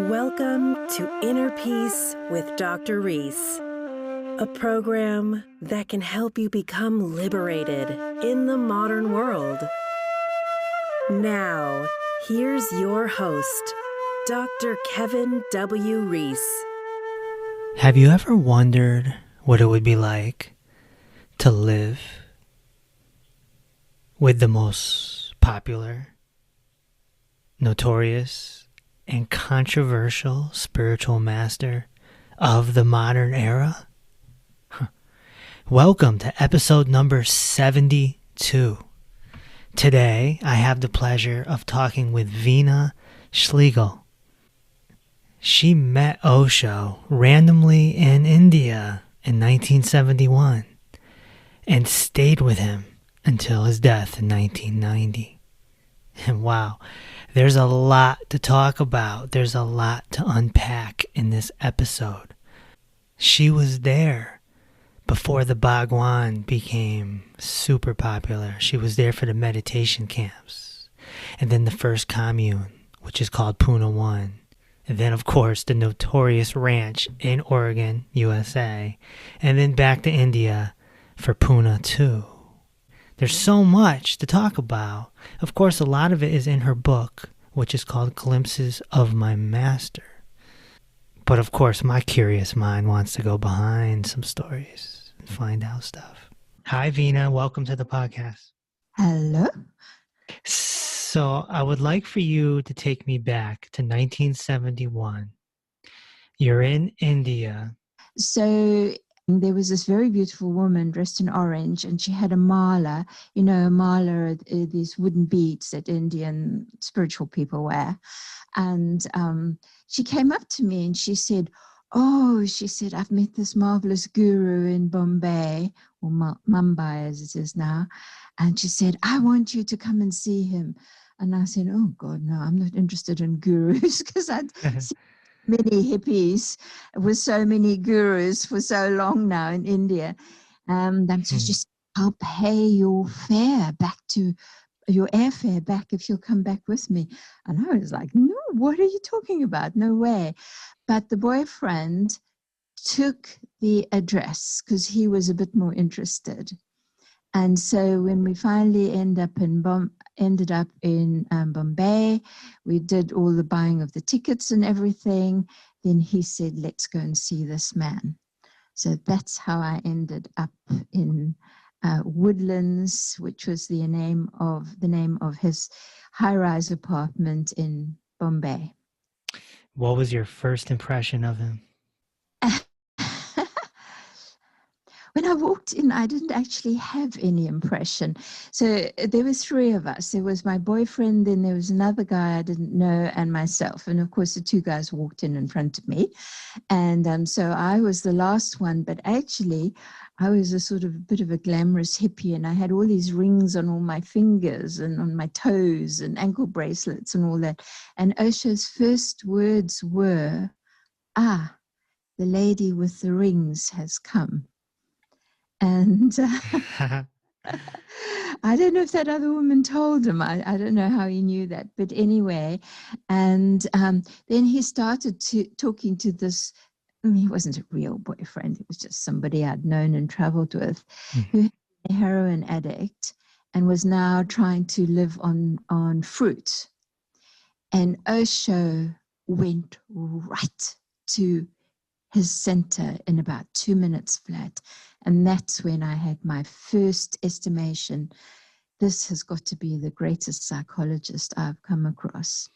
Welcome to Inner Peace with Dr. Reese, a program that can help you become liberated in the modern world. Now, here's your host, Dr. Kevin W. Reese. Have you ever wondered what it would be like to live with the most popular, notorious, and controversial spiritual master of the modern era? Welcome to episode number 72. Today, I have the pleasure of talking with Veena Schlegel. She met Osho randomly in India in 1971 and stayed with him until his death in 1990. And wow, there's a lot to talk about. There's a lot to unpack in this episode. She was there before the Bhagwan became super popular. She was there for the meditation camps. And then the first commune, which is called Pune 1. And then, of course, the notorious ranch in Oregon, USA. And then back to India for Pune 2. There's so much to talk about. Of course, a lot of it is in her book, which is called Glimpses of My Master. But of course, my curious mind wants to go behind some stories and find out stuff. Hi, Veena. Welcome to the podcast. Hello. So I would like for you to take me back to 1971. You're in India. So there was this very beautiful woman dressed in orange, and she had a mala. You know, a mala are these wooden beads that Indian spiritual people wear. And she came up to me and she said, I've met this marvelous guru in Bombay, or Mumbai as it is now. And she said, I want you to come and see him. And I said, oh God, no, I'm not interested in gurus, because I'd seen many hippies with so many gurus for so long now in India. So she said, I'll pay your fare back to your airfare back if you'll come back with me. And I was like, no, what are you talking about? No way. But the boyfriend took the address because he was a bit more interested. And so when we finally ended up in Bombay, we did all the buying of the tickets and everything. Then he said, let's go and see this man. So that's how I ended up in Woodlands, which was the name of his high-rise apartment in Bombay. What was your first impression of him? When I walked in, I didn't actually have any impression. So there were three of us. There was my boyfriend, then there was another guy I didn't know, and myself. And of course, the two guys walked in front of me. And so I was the last one, but actually I was a sort of a bit of a glamorous hippie, and I had all these rings on all my fingers and on my toes and ankle bracelets and all that. And Osho's first words were, the lady with the rings has come. And I don't know if that other woman told him. I don't know how he knew that. But anyway, and then he started talking to this. He wasn't a real boyfriend. It was just somebody I'd known and traveled with, who had been a heroin addict and was now trying to live on fruit. And Osho went right to his center in about 2 minutes flat. And that's when I had my first estimation. This has got to be the greatest psychologist I've come across.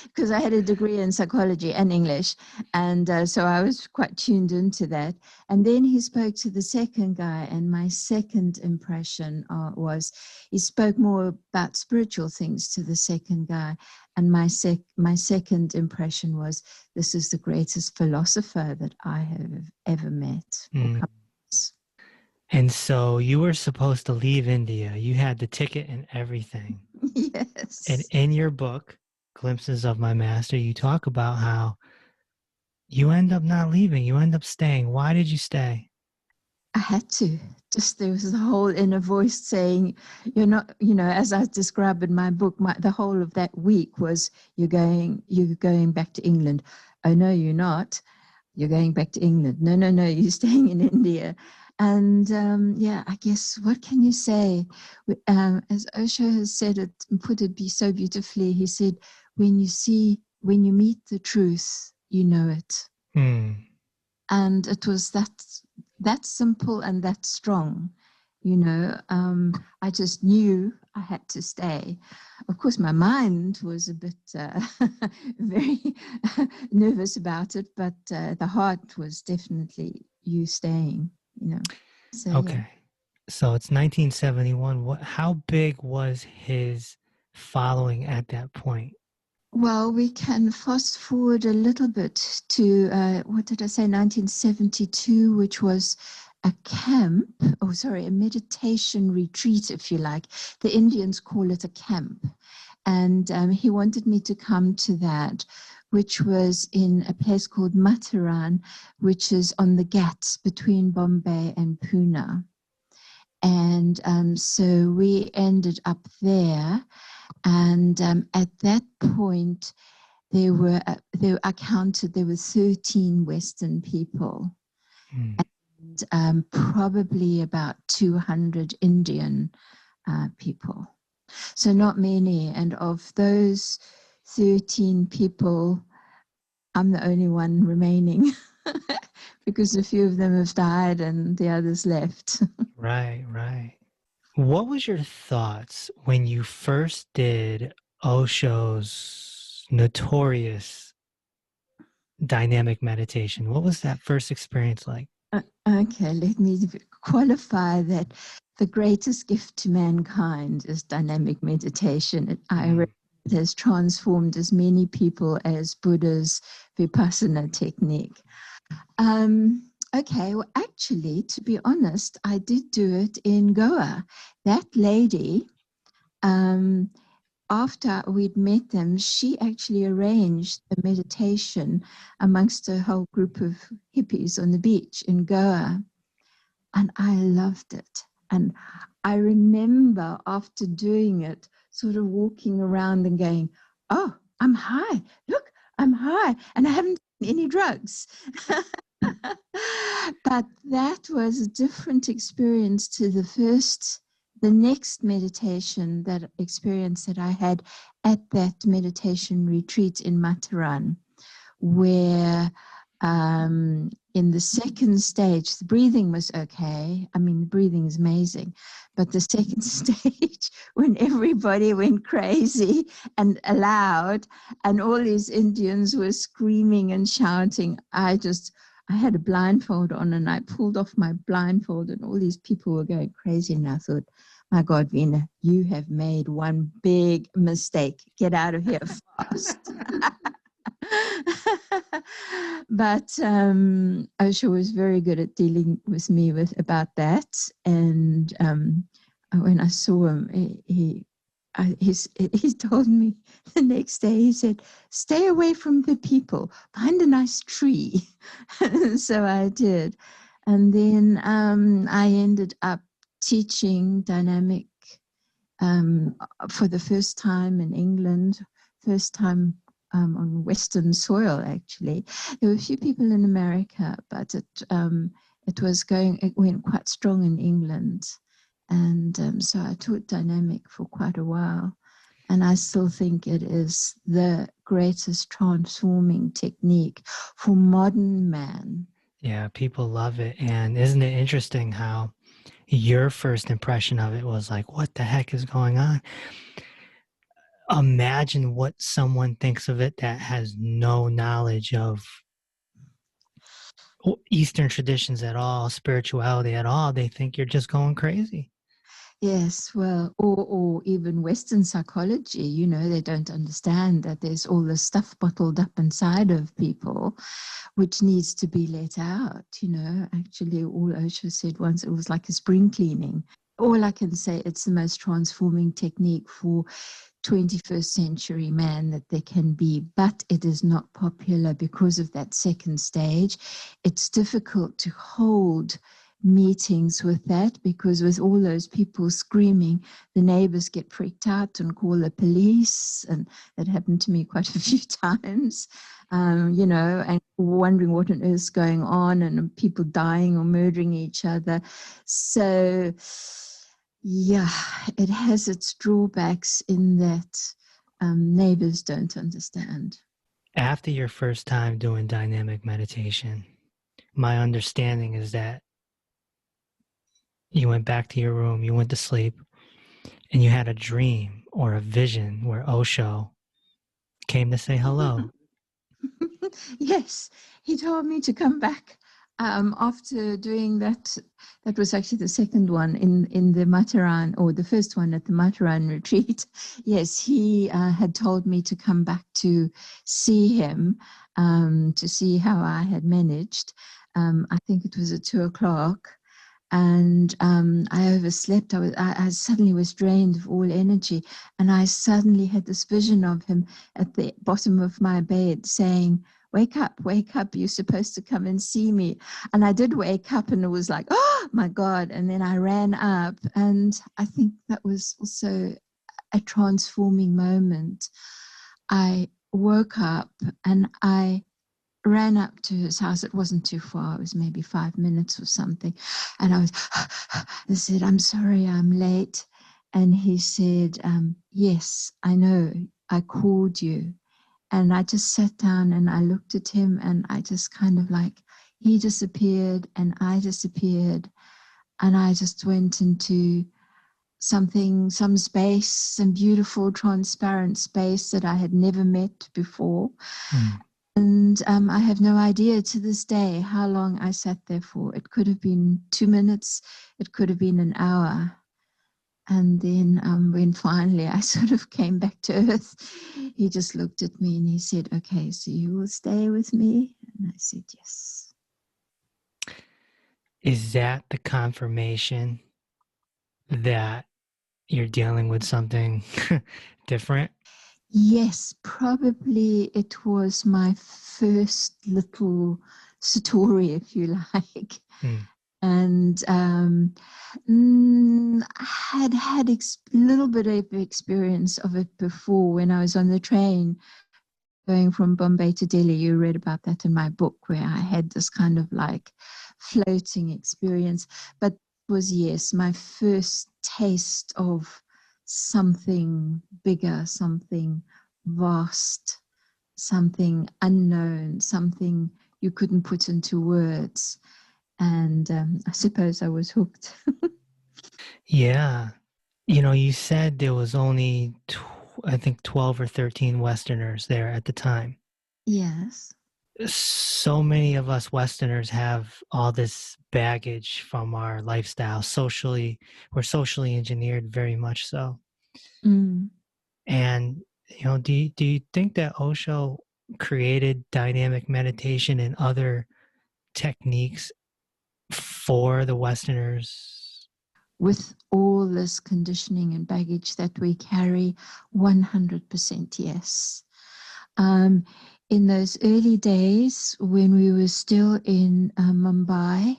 Because I had a degree in psychology and English. And so I was quite tuned into that. And then he spoke to the second guy. And my second impression was he spoke more about spiritual things to the second guy. And my second impression was, this is the greatest philosopher that I have ever met. And so you were supposed to leave India. You had the ticket and everything. Yes. And in your book, Glimpses of My Master, you talk about how you end up not leaving. You end up staying. Why did you stay? I had to. Just there was a whole inner voice saying, "You're not." As I describe in my book, the whole of that week was, "You're going back to England." "Oh no, you're not. You're going back to England." "No, no, no, you're staying in India." And I guess what can you say? As Osho has said it and put it so beautifully, he said, when you meet the truth, you know it. And it was that simple and that strong. I just knew I had to stay. Of course, my mind was a bit very nervous about it, but the heart was definitely you staying, So, Okay. yeah. So it's 1971. How big was his following at that point? Well, we can fast forward a little bit to, what did I say, 1972, which was a meditation retreat, if you like. The Indians call it a camp. And he wanted me to come to that, which was in a place called Matharan, which is on the Ghats between Bombay and Pune. And so we ended up there. And at that point, there were 13 Western people, and probably about 200 Indian people. So not many. And of those 13 people, I'm the only one remaining because a few of them have died and the others left. Right, right. What was your thoughts when you first did Osho's notorious dynamic meditation? What was that first experience like? Okay, let me qualify that the greatest gift to mankind is dynamic meditation. It has transformed as many people as Buddha's Vipassana technique. Okay, well, actually, to be honest, I did do it in Goa. That lady, after we'd met them, she actually arranged a meditation amongst a whole group of hippies on the beach in Goa. And I loved it. And I remember after doing it, sort of walking around and going, "Oh, I'm high. Look, I'm high. And I haven't taken any drugs." But that was a different experience to the next meditation, that experience that I had at that meditation retreat in Matharan, where in the second stage, the breathing was okay. I mean, the breathing is amazing. But the second stage, when everybody went crazy and loud, and all these Indians were screaming and shouting, I had a blindfold on, and I pulled off my blindfold, and all these people were going crazy. And I thought, my God, Veena, you have made one big mistake. Get out of here fast. But Osho was very good at dealing with me about that. And when I saw him, he told me the next day, he said, "Stay away from the people, find a nice tree." So I did. And then I ended up teaching dynamic for the first time in England, first time on Western soil, actually. There were a few people in America, but it went quite strong in England. And so I taught dynamic for quite a while. And I still think it is the greatest transforming technique for modern man. Yeah, people love it. And isn't it interesting how your first impression of it was like, what the heck is going on? Imagine what someone thinks of it that has no knowledge of Eastern traditions at all, spirituality at all. They think you're just going crazy. Yes, well, or even Western psychology, they don't understand that there's all this stuff bottled up inside of people, which needs to be let out. Actually, all Osho said once, it was like a spring cleaning. All I can say, it's the most transforming technique for 21st century man that there can be, but it is not popular because of that second stage. It's difficult to hold meetings with that, because with all those people screaming, the neighbors get freaked out and call the police. And that happened to me quite a few times, and wondering what on earth's going on, and people dying or murdering each other. So, yeah, it has its drawbacks in that neighbors don't understand. After your first time doing dynamic meditation, my understanding is that you went back to your room, you went to sleep, and you had a dream or a vision where Osho came to say hello. Yes, he told me to come back after doing that. That was actually the second one in the Mataran, or the first one at the Mataran retreat. Yes, he had told me to come back to see him, to see how I had managed. I think it was at 2:00. And I overslept. I suddenly was drained of all energy, and I suddenly had this vision of him at the bottom of my bed saying, wake up, you're supposed to come and see me. And I did wake up, and it was like, oh my God. And then I ran up, and I think that was also a transforming moment. I woke up and I ran up to his house. It wasn't too far. It was maybe 5 minutes or something. And I said, I'm sorry, I'm late. And he said, yes, I know, I called you. And I just sat down and I looked at him, and I just kind of he disappeared and I disappeared. And I just went into some space, some beautiful, transparent space that I had never met before. And I have no idea to this day how long I sat there for. It could have been 2 minutes. It could have been an hour. And then when finally I sort of came back to earth, he just looked at me and he said, okay, so you will stay with me? And I said, yes. Is that the confirmation that you're dealing with something different? Yes, probably it was my first little story, if you like. And I had a little bit of experience of it before when I was on the train going from Bombay to Delhi. You read about that in my book, where I had this kind of floating experience. But it was, yes, my first taste of something bigger, something vast, something unknown, something you couldn't put into words. And I suppose I was hooked. Yeah. You said there was only, I think, 12 or 13 Westerners there at the time. Yes. So many of us Westerners have all this baggage from our lifestyle. We're socially engineered, very much so. And, do you think that Osho created dynamic meditation and other techniques for the Westerners? With all this conditioning and baggage that we carry, 100% yes. In those early days when we were still in Mumbai,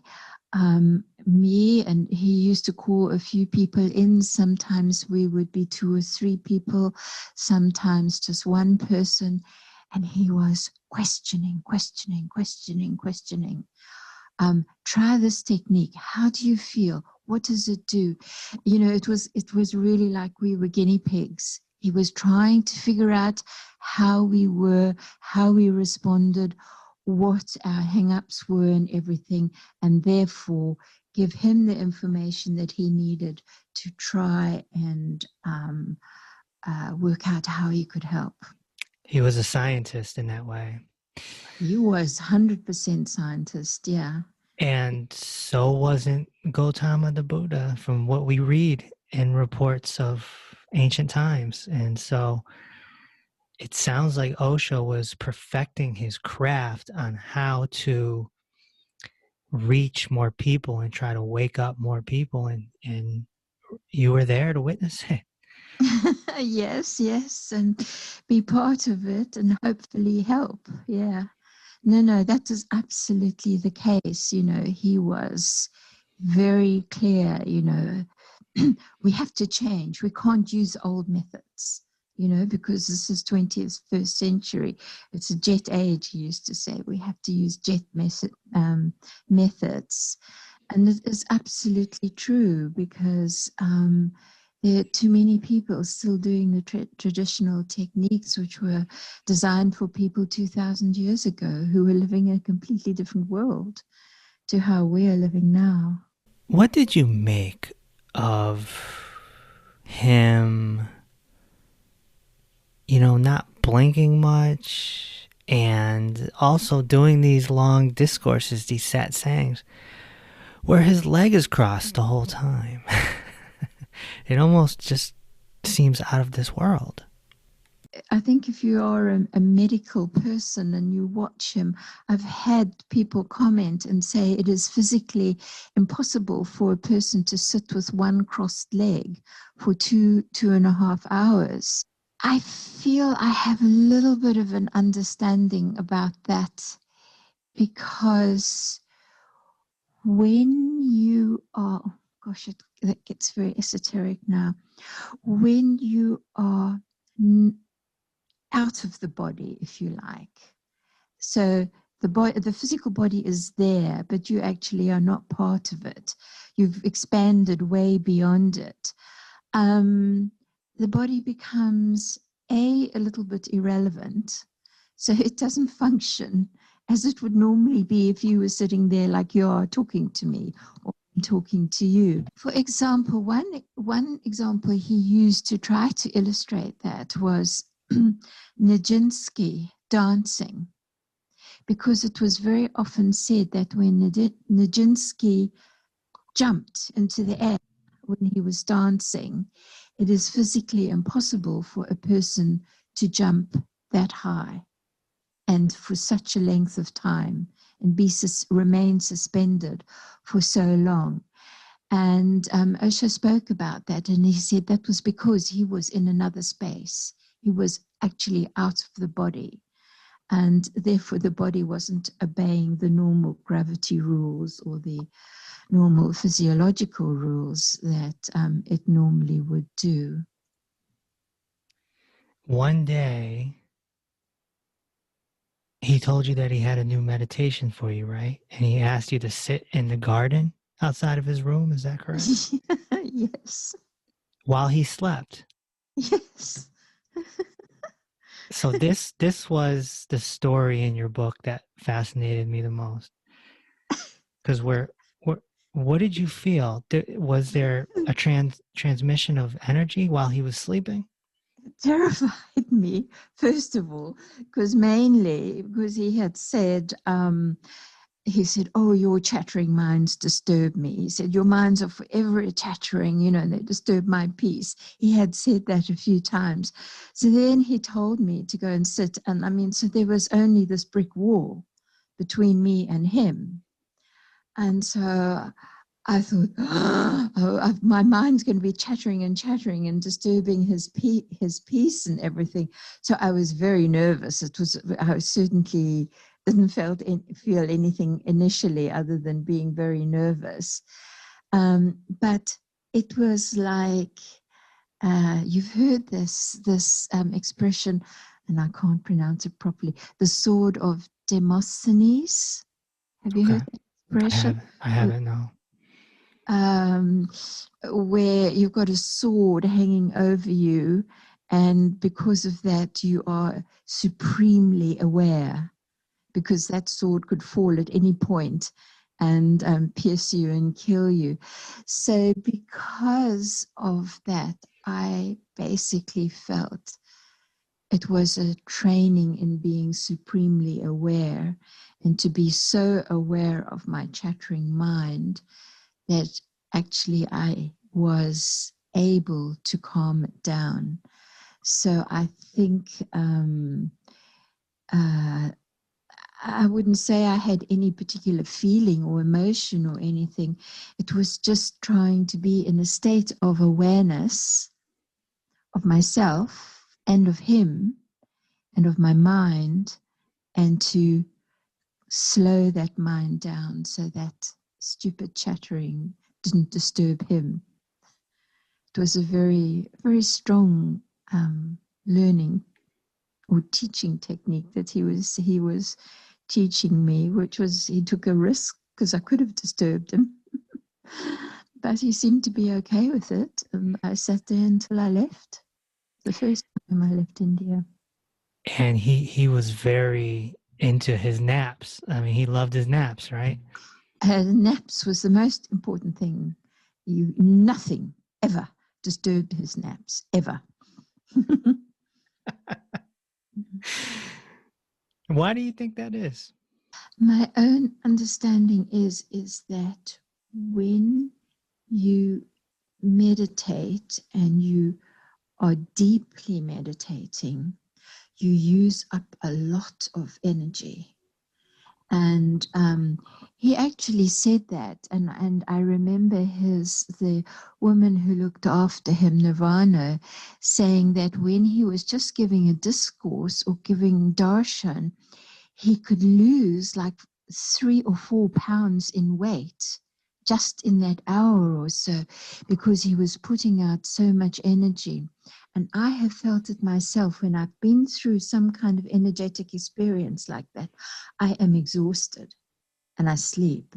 me and he used to call a few people in. Sometimes we would be 2 or 3 people, sometimes just one person. And he was questioning. Try this technique. How do you feel? What does it do? It was really like we were guinea pigs. He was trying to figure out how we were, how we responded, what our hang-ups were and everything, and therefore give him the information that he needed to try and work out how he could help. He was a scientist in that way. He was 100% scientist, yeah. And so wasn't Gautama the Buddha, from what we read in reports of ancient times. And so it sounds like Osho was perfecting his craft on how to reach more people and try to wake up more people. And you were there to witness it. Yes, and be part of it and hopefully help. Yeah. No, that is absolutely the case. He was very clear, we have to change. We can't use old methods, because this is 21st century. It's a jet age, he used to say. We have to use jet methods. And it is absolutely true, because there are too many people still doing the traditional techniques which were designed for people 2,000 years ago who were living in a completely different world to how we are living now. What did you make of him, not blinking much and also doing these long discourses, these satsangs, where his leg is crossed the whole time? It almost just seems out of this world. I think if you are a medical person and you watch him, I've had people comment and say it is physically impossible for a person to sit with one crossed leg for 2.5 hours. I feel I have a little bit of an understanding about that, because when you are, that gets very esoteric now. When you are out of the body, if you like, so the physical body is there, but you actually are not part of it. You've expanded way beyond it. The body becomes a little bit irrelevant, so it doesn't function as it would normally be if you were sitting there like you are talking to me or talking to you. For example, one example he used to try to illustrate that was Nijinsky dancing, because it was very often said that when Nijinsky jumped into the air when he was dancing, it is physically impossible for a person to jump that high and for such a length of time and remain suspended for so long. And Osho spoke about that, and he said that was because he was in another space. He was actually out of the body, and therefore the body wasn't obeying the normal gravity rules or the normal physiological rules that it normally would do. One day, he told you that he had a new meditation for you, right? And he asked you to sit in the garden outside of his room. Is that correct? Yes. While he slept. Yes. So this was the story in your book that fascinated me the most. Because what did you feel? Was there a transmission of energy while he was sleeping? It terrified me, first of all, because he had said, oh, your chattering minds disturb me. He said, your minds are forever chattering, and they disturb my peace. He had said that a few times. So then he told me to go and sit. And so there was only this brick wall between me and him. And so I thought, my mind's going to be chattering and disturbing his peace and everything. So I was very nervous. I certainly didn't feel anything initially other than being very nervous. But it was like, you've heard this expression, and I can't pronounce it properly, the sword of Demosthenes. Have you heard that expression? I haven't, no. Where you've got a sword hanging over you, and because of that you are supremely aware, because that sword could fall at any point and pierce you and kill you. So because of that, I basically felt it was a training in being supremely aware, and to be so aware of my chattering mind that actually I was able to calm it down. So I think I wouldn't say I had any particular feeling or emotion or anything. It was just trying to be in a state of awareness of myself and of him and of my mind, and to slow that mind down so that stupid chattering didn't disturb him. It was a very, very strong learning or teaching technique that he was teaching me, which was, he took a risk because I could have disturbed him. But he seemed to be okay with it. I sat there until I left. The first time I left India. And he was very into his naps. I mean, he loved his naps, right? Naps was the most important thing. Nothing ever disturbed his naps, ever. Why do you think that is? My own understanding is that when you meditate and you are deeply meditating, you use up a lot of energy. And he actually said that, and I remember the woman who looked after him, Nirvana, saying that when he was just giving a discourse or giving darshan, he could lose like 3 or 4 pounds in weight just in that hour or so, because he was putting out so much energy. And I have felt it myself when I've been through some kind of energetic experience like that. I am exhausted and I sleep.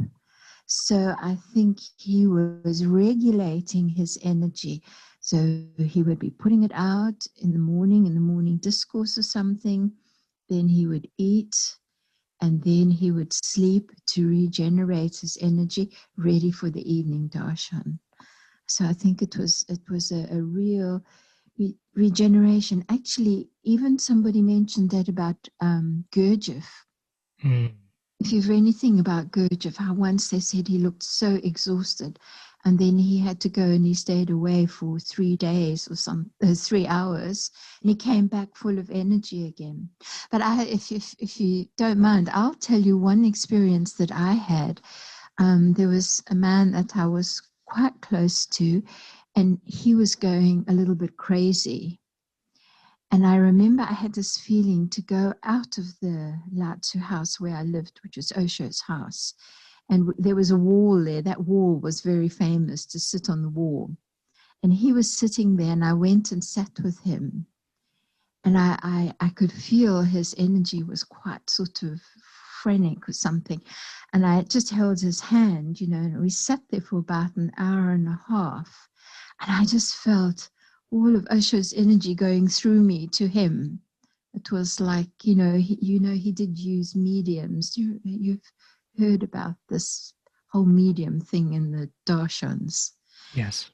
So I think he was regulating his energy. So he would be putting it out in the morning discourse or something. Then he would eat, and then he would sleep to regenerate his energy, ready for the evening darshan. So I think it was a real regeneration. Actually, even somebody mentioned that about Gurdjieff. If you've read anything about Gurdjieff, how once they said he looked so exhausted, and then he had to go and he stayed away for 3 days or 3 hours, and he came back full of energy again. But if you don't mind, I'll tell you one experience that I had. There was a man that I was quite close to, and he was going a little bit crazy. And I remember I had this feeling to go out of the Latu house where I lived, which was Osho's house. And there was a wall there. That wall was very famous, to sit on the wall. And he was sitting there, and I went and sat with him. And I could feel his energy was quite sort of phrenic or something. And I just held his hand, and we sat there for about an hour and a half. And I just felt all of Osho's energy going through me to him. It was like, he did use mediums. You've heard about this whole medium thing in the darshans. Yes.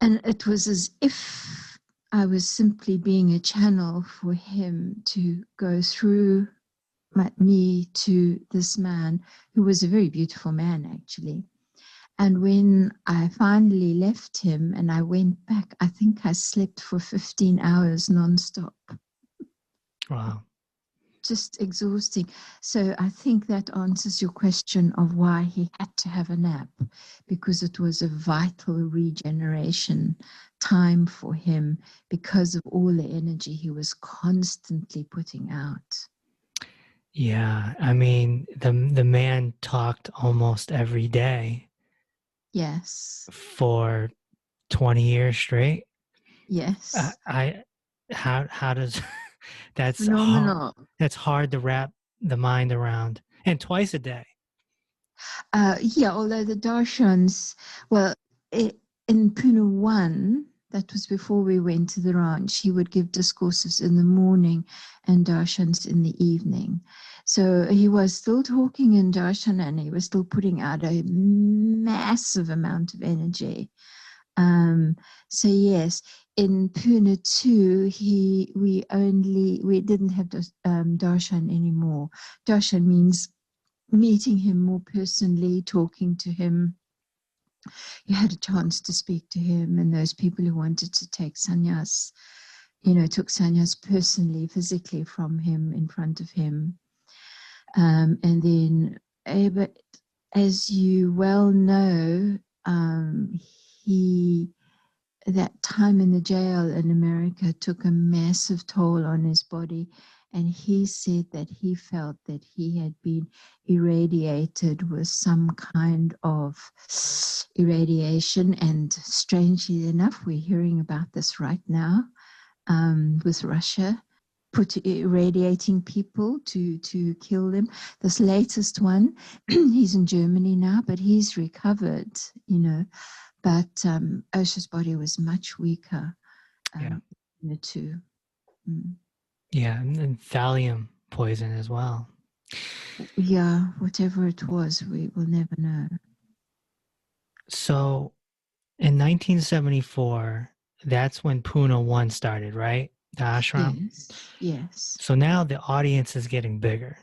And it was as if I was simply being a channel for him to go through me to this man, who was a very beautiful man, actually. And when I finally left him and I went back, I think I slept for 15 hours nonstop. Wow. Just exhausting. So I think that answers your question of why he had to have a nap, because it was a vital regeneration time for him because of all the energy he was constantly putting out. Yeah, I mean, the man talked almost every day. Yes. For 20 years straight. Yes. How does that's phenomenal. hard, that's hard to wrap the mind around, and twice a day. Although the darshans, in Pune 1, that was before we went to the ranch, he would give discourses in the morning and darshans in the evening. So he was still talking in darshan, and he was still putting out a massive amount of energy. So yes, in Pune 2, we didn't have darshan anymore. Darshan means meeting him more personally, talking to him. You had a chance to speak to him, and those people who wanted to take sannyas, took sannyas personally, physically from him, in front of him. And then, but as you well know, that time in the jail in America took a massive toll on his body, And he said that he felt that he had been irradiated with some kind of irradiation. And strangely enough, we're hearing about this right now with Russia irradiating people to kill them. This latest one, he's in Germany now, but he's recovered, But Osho's body was much weaker. The two. Mm. Yeah, and thallium poison as well. Yeah, whatever it was, we will never know. So in 1974, that's when Pune 1 started, right? The ashram? Yes. So now the audience is getting bigger.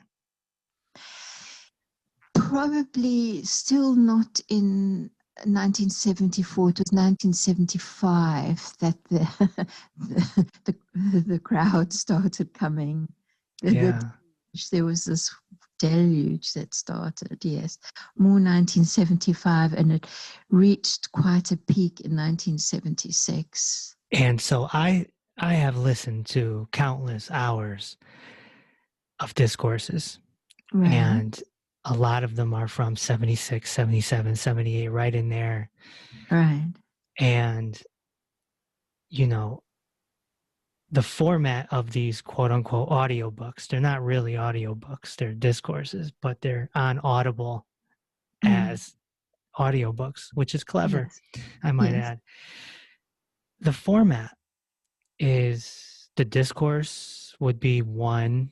Probably still not in 1974. It was 1975 that the crowd started coming. There was this deluge that started, yes. More 1975, and it reached quite a peak in 1976. And so I have listened to countless hours of discourses. Right. And a lot of them are from 76, 77, 78, right in there. Right. And, the format of these quote unquote audiobooks, they're not really audiobooks, they're discourses, but they're on Audible as audiobooks, which is clever, I might add. The format is the discourse would be one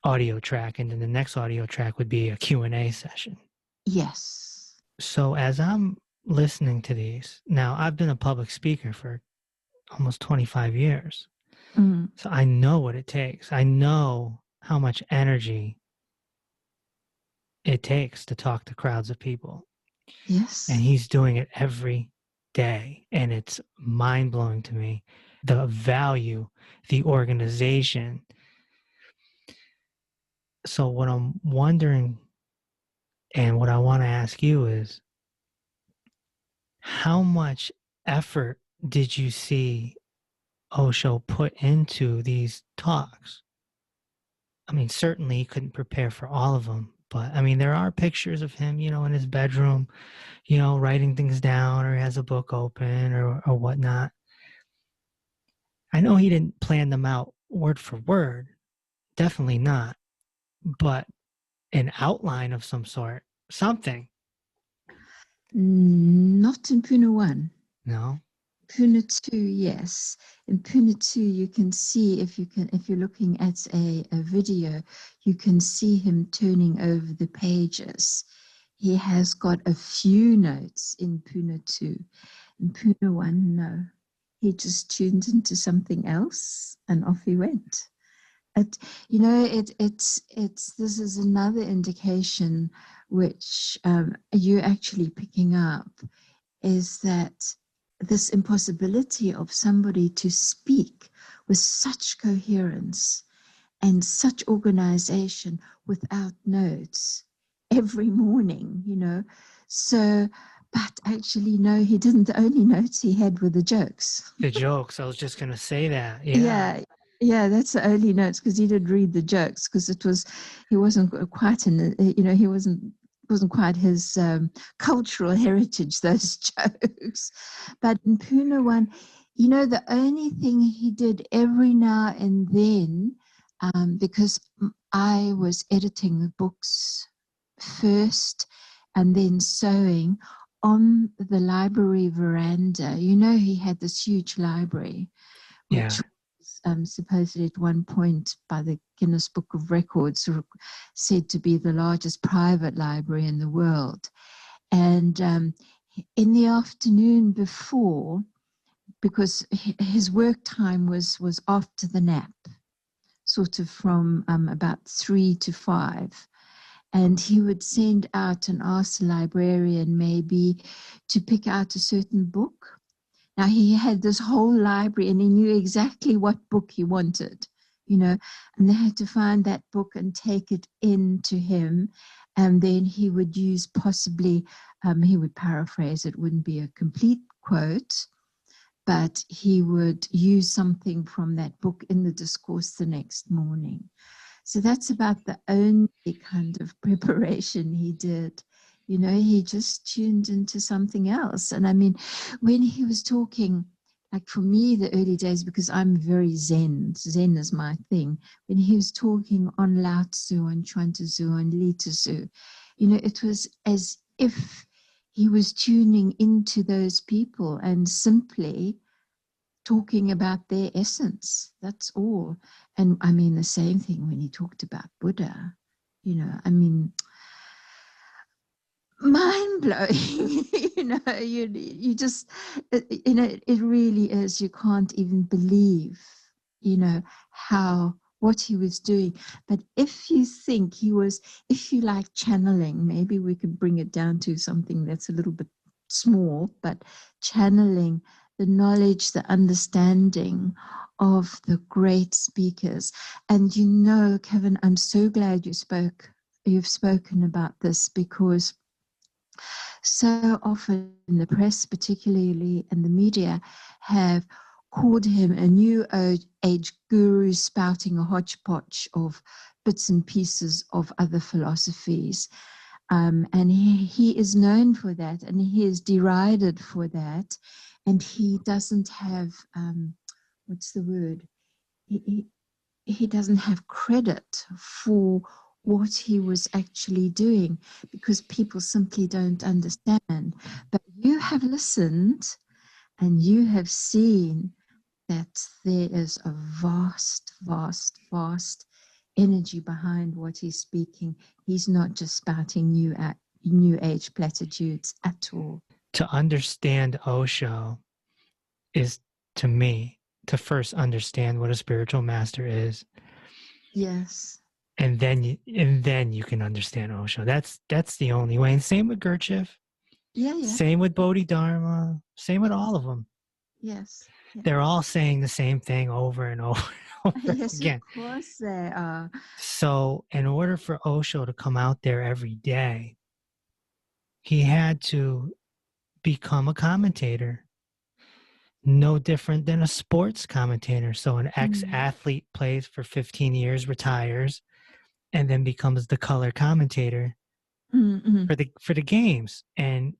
audio track, and then the next audio track would be a Q&A session. Yes. So as I'm listening to these, now I've been a public speaker for almost 25 years. So I know what it takes. I know how much energy it takes to talk to crowds of people. Yes. And he's doing it every day. And it's mind-blowing to me, the value, the organization. So what I'm wondering and what I want to ask you is, how much effort did you see Osho put into these talks? I mean, certainly he couldn't prepare for all of them, but I mean, there are pictures of him, in his bedroom, writing things down, or he has a book open or whatnot. I know he didn't plan them out word for word, definitely not, but an outline of some sort, something. Not in Pune 1. No. Pune 2, yes. In Pune 2, you can see, if you're looking at a video, you can see him turning over the pages. He has got a few notes in Pune 2. In Pune 1, no. He just tuned into something else and off he went. This is another indication which you're actually picking up, is that this impossibility of somebody to speak with such coherence and such organization without notes every morning, So, but actually, no, he didn't. The only notes he had were the jokes. The jokes. I was just going to say that. Yeah, that's the only notes, because he did read the jokes, because he wasn't quite he wasn't quite his cultural heritage, those jokes. But in Pune 1, the only thing he did every now and then, because I was editing the books first and then sewing on the library veranda. He had this huge library, which was supposedly at one point by the Guinness Book of Records said to be the largest private library in the world. And in the afternoon before, because his work time was after the nap, sort of from about 3 to 5. And he would send out and ask the librarian maybe to pick out a certain book. Now, he had this whole library and he knew exactly what book he wanted, and they had to find that book and take it in to him. And then he would use possibly, he would paraphrase, it wouldn't be a complete quote, but he would use something from that book in the discourse the next morning. So that's about the only kind of preparation he did. You know, he just tuned into something else. And I mean, when he was talking, like for me, the early days, because I'm very Zen is my thing. When he was talking on Lao Tzu and Chuan Tzu and Li Tzu, you know, it was as if he was tuning into those people and simply talking about their essence. That's all. And I mean, the same thing when he talked about Buddha, you know, I mean, mind blowing. You know, you just, you know, it really is. You can't even believe, you know, what he was doing. But if you think if you like channeling, maybe we could bring it down to something that's a little bit small, but channeling the knowledge, the understanding of the great speakers. And you know, Kevin, I'm so glad you've spoken about this, because so often the press, particularly, and the media have called him a new age guru spouting a hodgepodge of bits and pieces of other philosophies. And he is known for that, and he is derided for that. And he doesn't have, what's the word? He doesn't have credit for what he was actually doing, because people simply don't understand. But you have listened and you have seen that there is a vast, vast, vast energy behind what he's speaking. He's not just spouting new age platitudes at all. To understand Osho is, to me, to first understand what a spiritual master is. Yes. And then you can understand Osho. That's the only way. And same with Gurdjieff. Yeah. Same with Bodhidharma. Same with all of them. Yes. Yeah. They're all saying the same thing over and over and over Yes, again. of course they are. So in order for Osho to come out there every day, he had to become a commentator. No different than a sports commentator. So an ex-athlete plays for 15 years, retires, and then becomes the color commentator for the games, and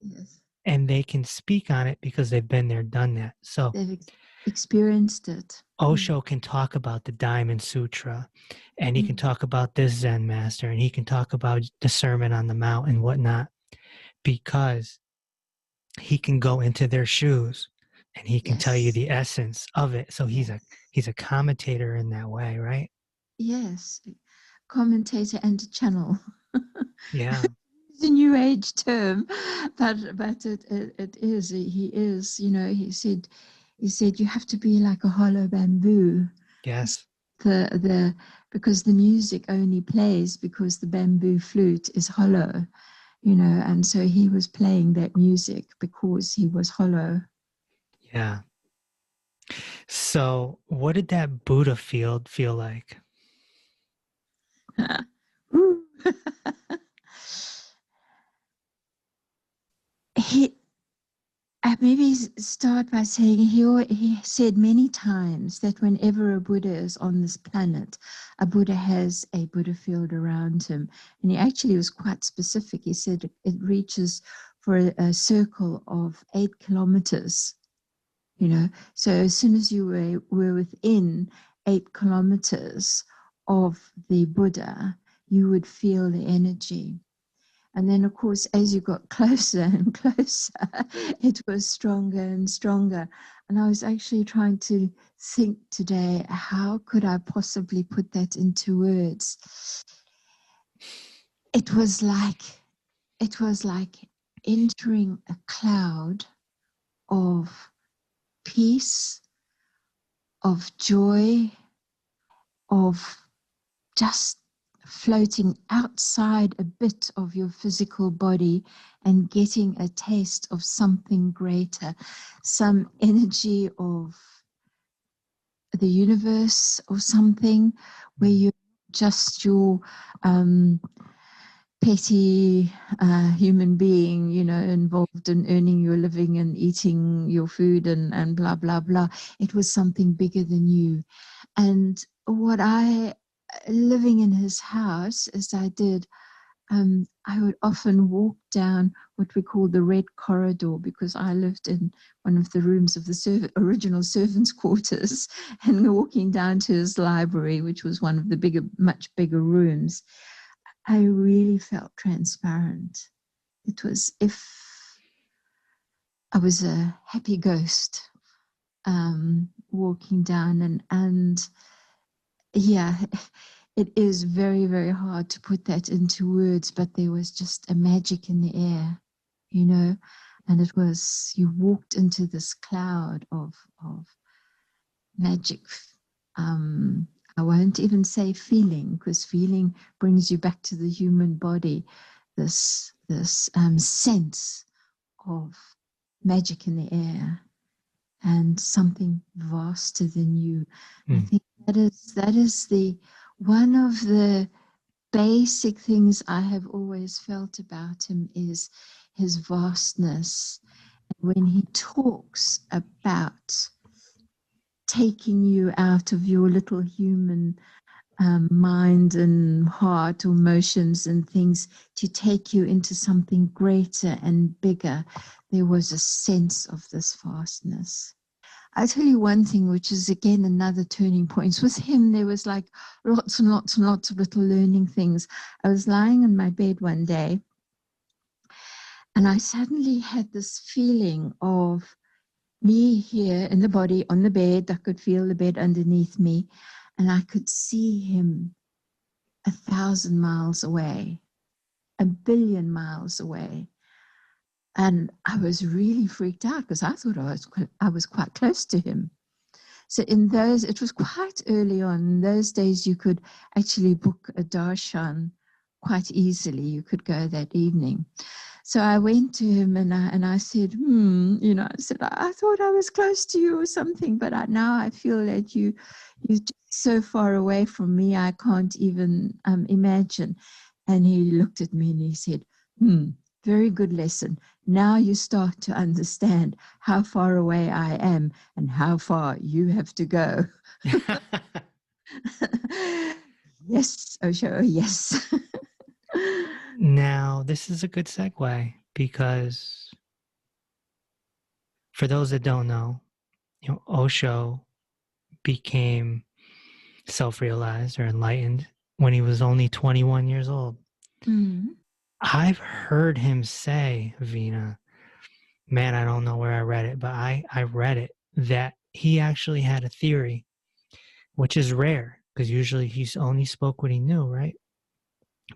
they can speak on it because they've been there, done that. So they've experienced it. Osho can talk about the Diamond Sutra, and he can talk about this Zen master, and he can talk about the Sermon on the Mount and whatnot, because he can go into their shoes and he can tell you the essence of it. So he's a commentator in that way, right? Yes, commentator and channel. Yeah. It's a new age term, but it is. He is. You know, he said you have to be like a hollow bamboo. Yes. Because the music only plays because the bamboo flute is hollow. You know, and so he was playing that music because he was hollow. Yeah. So what did that Buddha feel like? I maybe start by saying he said many times that whenever a Buddha is on this planet, a Buddha has a Buddha field around him. And he actually was quite specific. He said it reaches for a circle of 8 kilometers. You know, so as soon as you were within 8 kilometers of the Buddha, you would feel the energy. And then, of course, as you got closer and closer, it was stronger and stronger. And I was actually trying to think today, how could I possibly put that into words? It was like entering a cloud of peace, of joy, of just floating outside a bit of your physical body and getting a taste of something greater, some energy of the universe or something, where you're just your petty human being, involved in earning your living and eating your food and blah, blah, blah. It was something bigger than you. And living in his house, as I did, I would often walk down what we call the red corridor, because I lived in one of the rooms of the original servants' quarters, and walking down to his library, which was one of the much bigger rooms, I really felt transparent. It was if I was a happy ghost walking down, and yeah, it is very, very hard to put that into words, but there was just a magic in the air, and it was, you walked into this cloud of magic. I won't even say feeling, because feeling brings you back to the human body. This sense of magic in the air and something vaster than you. I think that is the one of the basic things I have always felt about him, is his vastness. And when he talks about taking you out of your little human mind and heart or emotions and things to take you into something greater and bigger, there was a sense of this vastness. I'll tell you one thing, which is again another turning point. With him, there was like lots and lots and lots of little learning things. I was lying in my bed one day, and I suddenly had this feeling of me here in the body on the bed. I could feel the bed underneath me, and I could see him 1,000 miles away, 1,000,000,000 miles away. And I was really freaked out, because I thought I was quite close to him. So it was quite early on. In those days, you could actually book a darshan quite easily. You could go that evening. So I went to him and I said, I said, I thought I was close to you or something, but now I feel that you're just so far away from me, I can't even imagine. And he looked at me and he said, very good lesson. Now you start to understand how far away I am and how far you have to go. Yes, Osho, yes. Now, this is a good segue, because for those that don't know, Osho became self-realized or enlightened when he was only 21 years old. I've heard him say, Veena, man, I don't know where I read it, but I read it, that he actually had a theory, which is rare, because usually he's only spoke what he knew, right?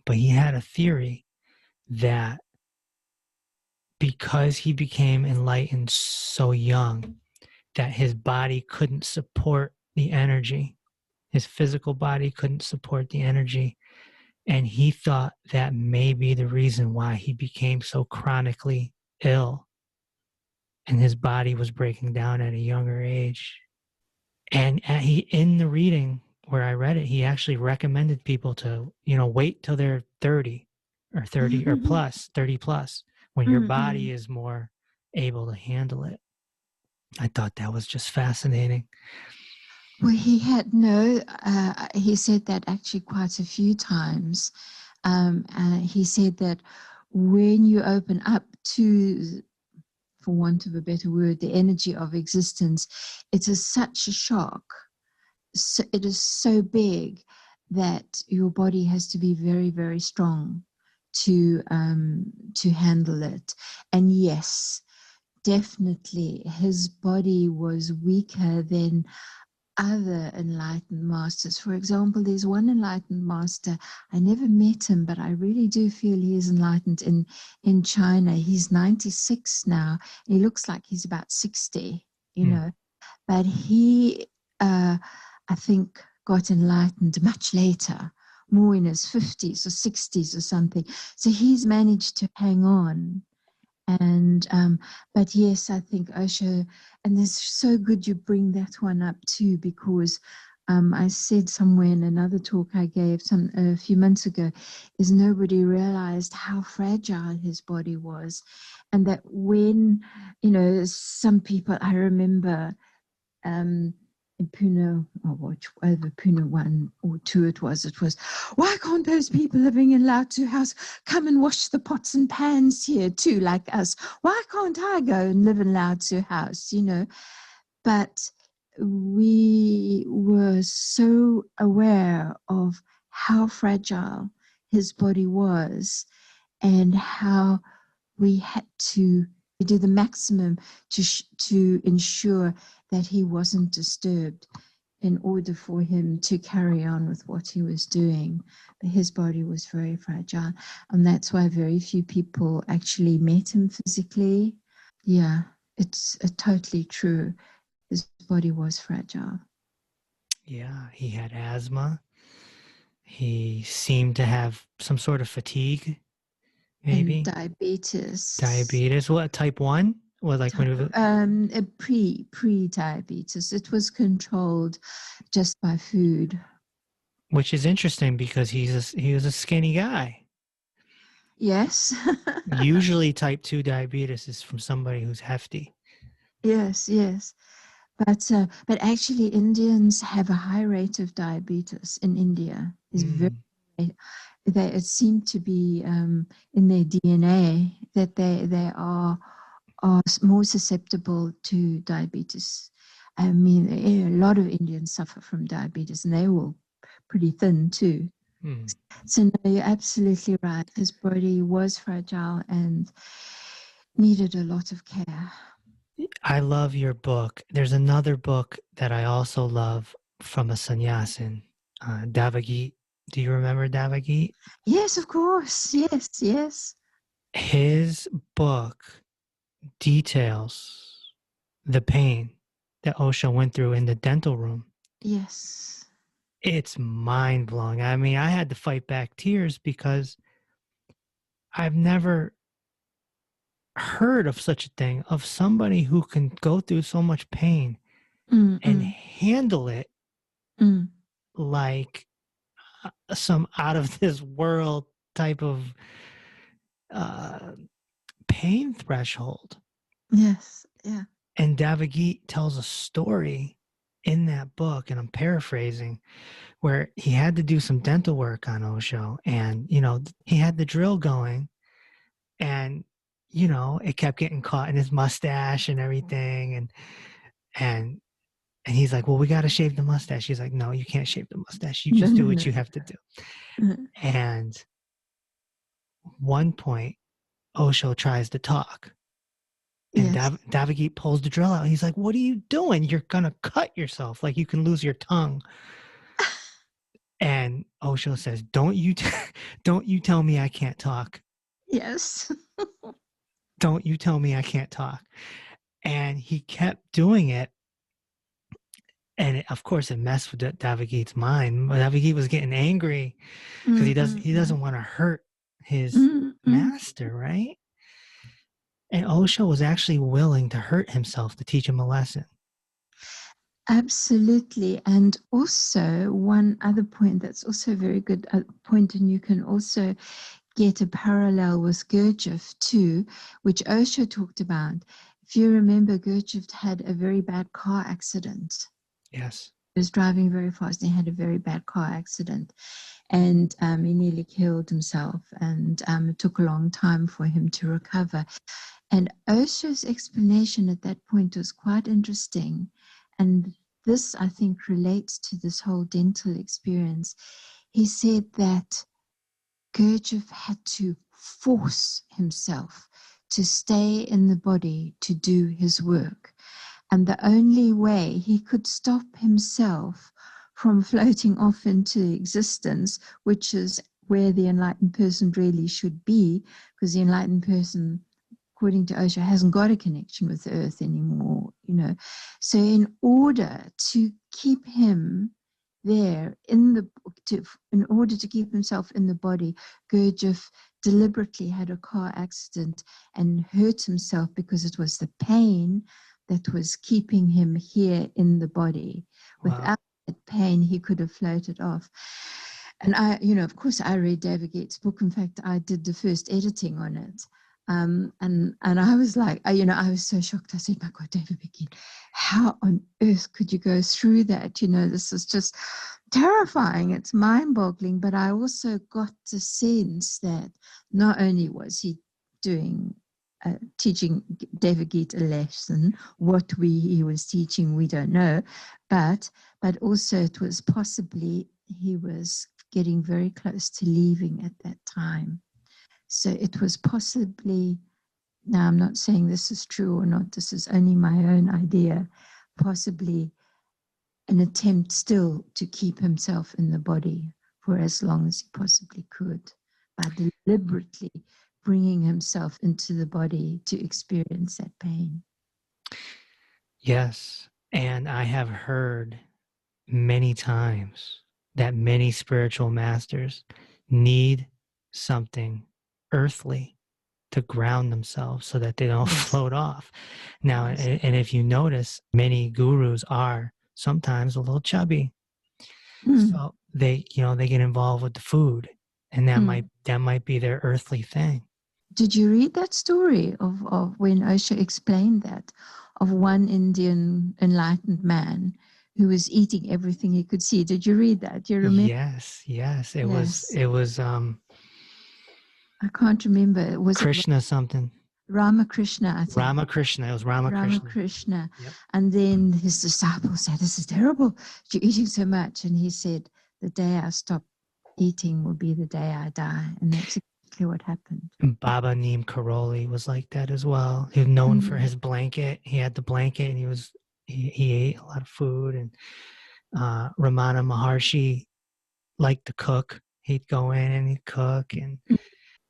But he had a theory that because he became enlightened so young, that his body couldn't support the energy. His physical body couldn't support the energy. And he thought that may be the reason why he became so chronically ill, and his body was breaking down at a younger age. And in the reading where I read it, he actually recommended people to, wait till they're 30 or 30 or plus, 30 plus, when your body is more able to handle it. I thought that was just fascinating. Well, he said that actually quite a few times. He said that when you open up to, for want of a better word, the energy of existence, it is such a shock. So it is so big that your body has to be very, very strong to handle it. And yes, definitely his body was weaker than other enlightened masters. For example, there's one enlightened master, I never met him, but I really do feel he is enlightened in China. He's 96 now. He looks like he's about 60, but he, I think, got enlightened much later, more in his 50s or 60s or something. So he's managed to hang on. And but yes, I think Osho, and it's so good you bring that one up too, because I said somewhere in another talk I gave a few months ago, is nobody realized how fragile his body was. And that when, some people, I remember in Pune, over Pune 1 or 2 it was, why can't those people living in Lao Tzu house come and wash the pots and pans here too, like us? Why can't I go and live in Lao Tzu house, But we were so aware of how fragile his body was and how we had to do the maximum to ensure that he wasn't disturbed in order for him to carry on with what he was doing. But his body was very fragile, and that's why very few people actually met him physically. Yeah, it's totally true. His body was fragile. Yeah, he had asthma. He seemed to have some sort of fatigue, maybe. And diabetes. Diabetes. What, type 1? Or like pre-diabetes. It was controlled just by food. Which is interesting because he was a skinny guy. Yes. Usually type 2 diabetes is from somebody who's hefty. Yes. But actually Indians have a high rate of diabetes in India. It's very, it seemed to be in their DNA that they are more susceptible to diabetes. I mean, a lot of Indians suffer from diabetes, and they were pretty thin too. So no, you're absolutely right. His body was fragile and needed a lot of care. I love your book. There's another book that I also love from a sannyasin, Davagit. Do you remember Davagit? Yes, of course. Yes. His book details the pain that Osho went through in the dental room. Yes. It's mind-blowing. I mean, I had to fight back tears because I've never heard of such a thing, of somebody who can go through so much pain and handle it like some out of this world type of pain threshold. Yes. Yeah. And Davagit tells a story in that book, and I'm paraphrasing, where he had to do some dental work on Osho, and he had the drill going, and it kept getting caught in his mustache and everything, and he's like, well, we got to shave the mustache. He's like, no, you can't shave the mustache. You just do what you have to do. And one point, Osho tries to talk. And Yes. Davagit pulls the drill out. And he's like, what are you doing? You're going to cut yourself. Like, you can lose your tongue. And Osho says, don't you tell me I can't talk. Yes. Don't you tell me I can't talk. And he kept doing it. And of course, it messed with Davagit's mind. Davagit was getting angry because he doesn't want to hurt his master, right? And Osho was actually willing to hurt himself to teach him a lesson. Absolutely. And also one other point that's also a very good point, and you can also get a parallel with Gurdjieff too, which Osho talked about. If you remember, Gurdjieff had a very bad car accident. Yes. He was driving very fast and he had a very bad car accident. And he nearly killed himself, and it took a long time for him to recover. And Osho's explanation at that point was quite interesting. And this, I think, relates to this whole dental experience. He said that Gurdjieff had to force himself to stay in the body to do his work. And the only way he could stop himself from floating off into existence, which is where the enlightened person really should be, because the enlightened person, according to Osho, hasn't got a connection with the earth anymore, So in order to keep him there in order to keep himself in the body, Gurdjieff deliberately had a car accident and hurt himself because it was the pain that was keeping him here in the body. Wow. that pain, he could have floated off. And I, of course, I read David Gates' book. In fact, I did the first editing on it. And I was like, I was so shocked. I said, my God, David Gates, how on earth could you go through that? This is just terrifying. It's mind-boggling. But I also got the sense that not only was he teaching David Gates a lesson, what he was teaching, we don't know, but also it was possibly he was getting very close to leaving at that time. So it was possibly, now I'm not saying this is true or not, this is only my own idea, possibly an attempt still to keep himself in the body for as long as he possibly could, by deliberately bringing himself into the body to experience that pain. Yes, and I have heard many times that many spiritual masters need something earthly to ground themselves so that they don't float off. Now, and if you notice, many gurus are sometimes a little chubby. So they get involved with the food, and that might be their earthly thing. Did you read that story of when Osho explained that, of one Indian enlightened man who was eating everything he could see? Did you read that? Do you remember? Yes. It was I can't remember. Was Krishna something? Ramakrishna, I think. Ramakrishna. It was Ramakrishna. Yep. And then his disciples said, "This is terrible. You're eating so much." And he said, "The day I stop eating will be the day I die." And that's exactly what happened. Baba Neem Karoli was like that as well. He was known for his blanket. He had the blanket, and he ate a lot of food. And Ramana Maharshi liked to cook. He'd go in and he'd cook. And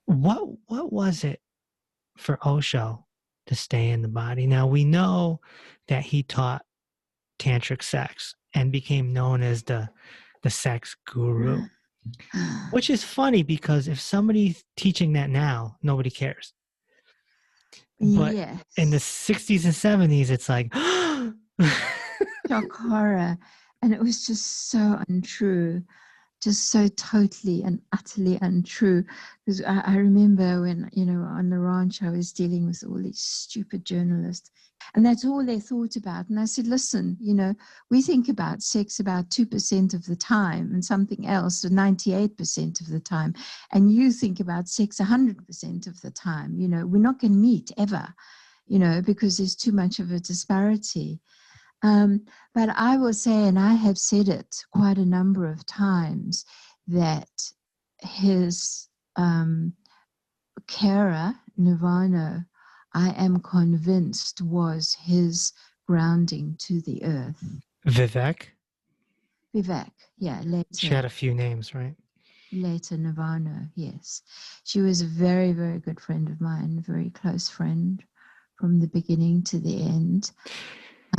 what was it for Osho to stay in the body? Now we know that he taught tantric sex and became known as the sex guru. Which is funny, because if somebody's teaching that now, nobody cares. But in the 60s and 70s, it's like shock, horror. And it was just so untrue, just so totally and utterly untrue. Because I remember when, on the ranch, I was dealing with all these stupid journalists, and that's all they thought about. And I said, listen, we think about sex about 2% of the time and something else 98% of the time. And you think about sex 100% of the time. We're not going to meet ever, because there's too much of a disparity. But I will say, and I have said it quite a number of times, that his carer, Nirvana, I am convinced was his grounding to the earth. Vivek, yeah, later. She had a few names, right? Later, Nirvana, yes. She was a very, very good friend of mine, a very close friend from the beginning to the end.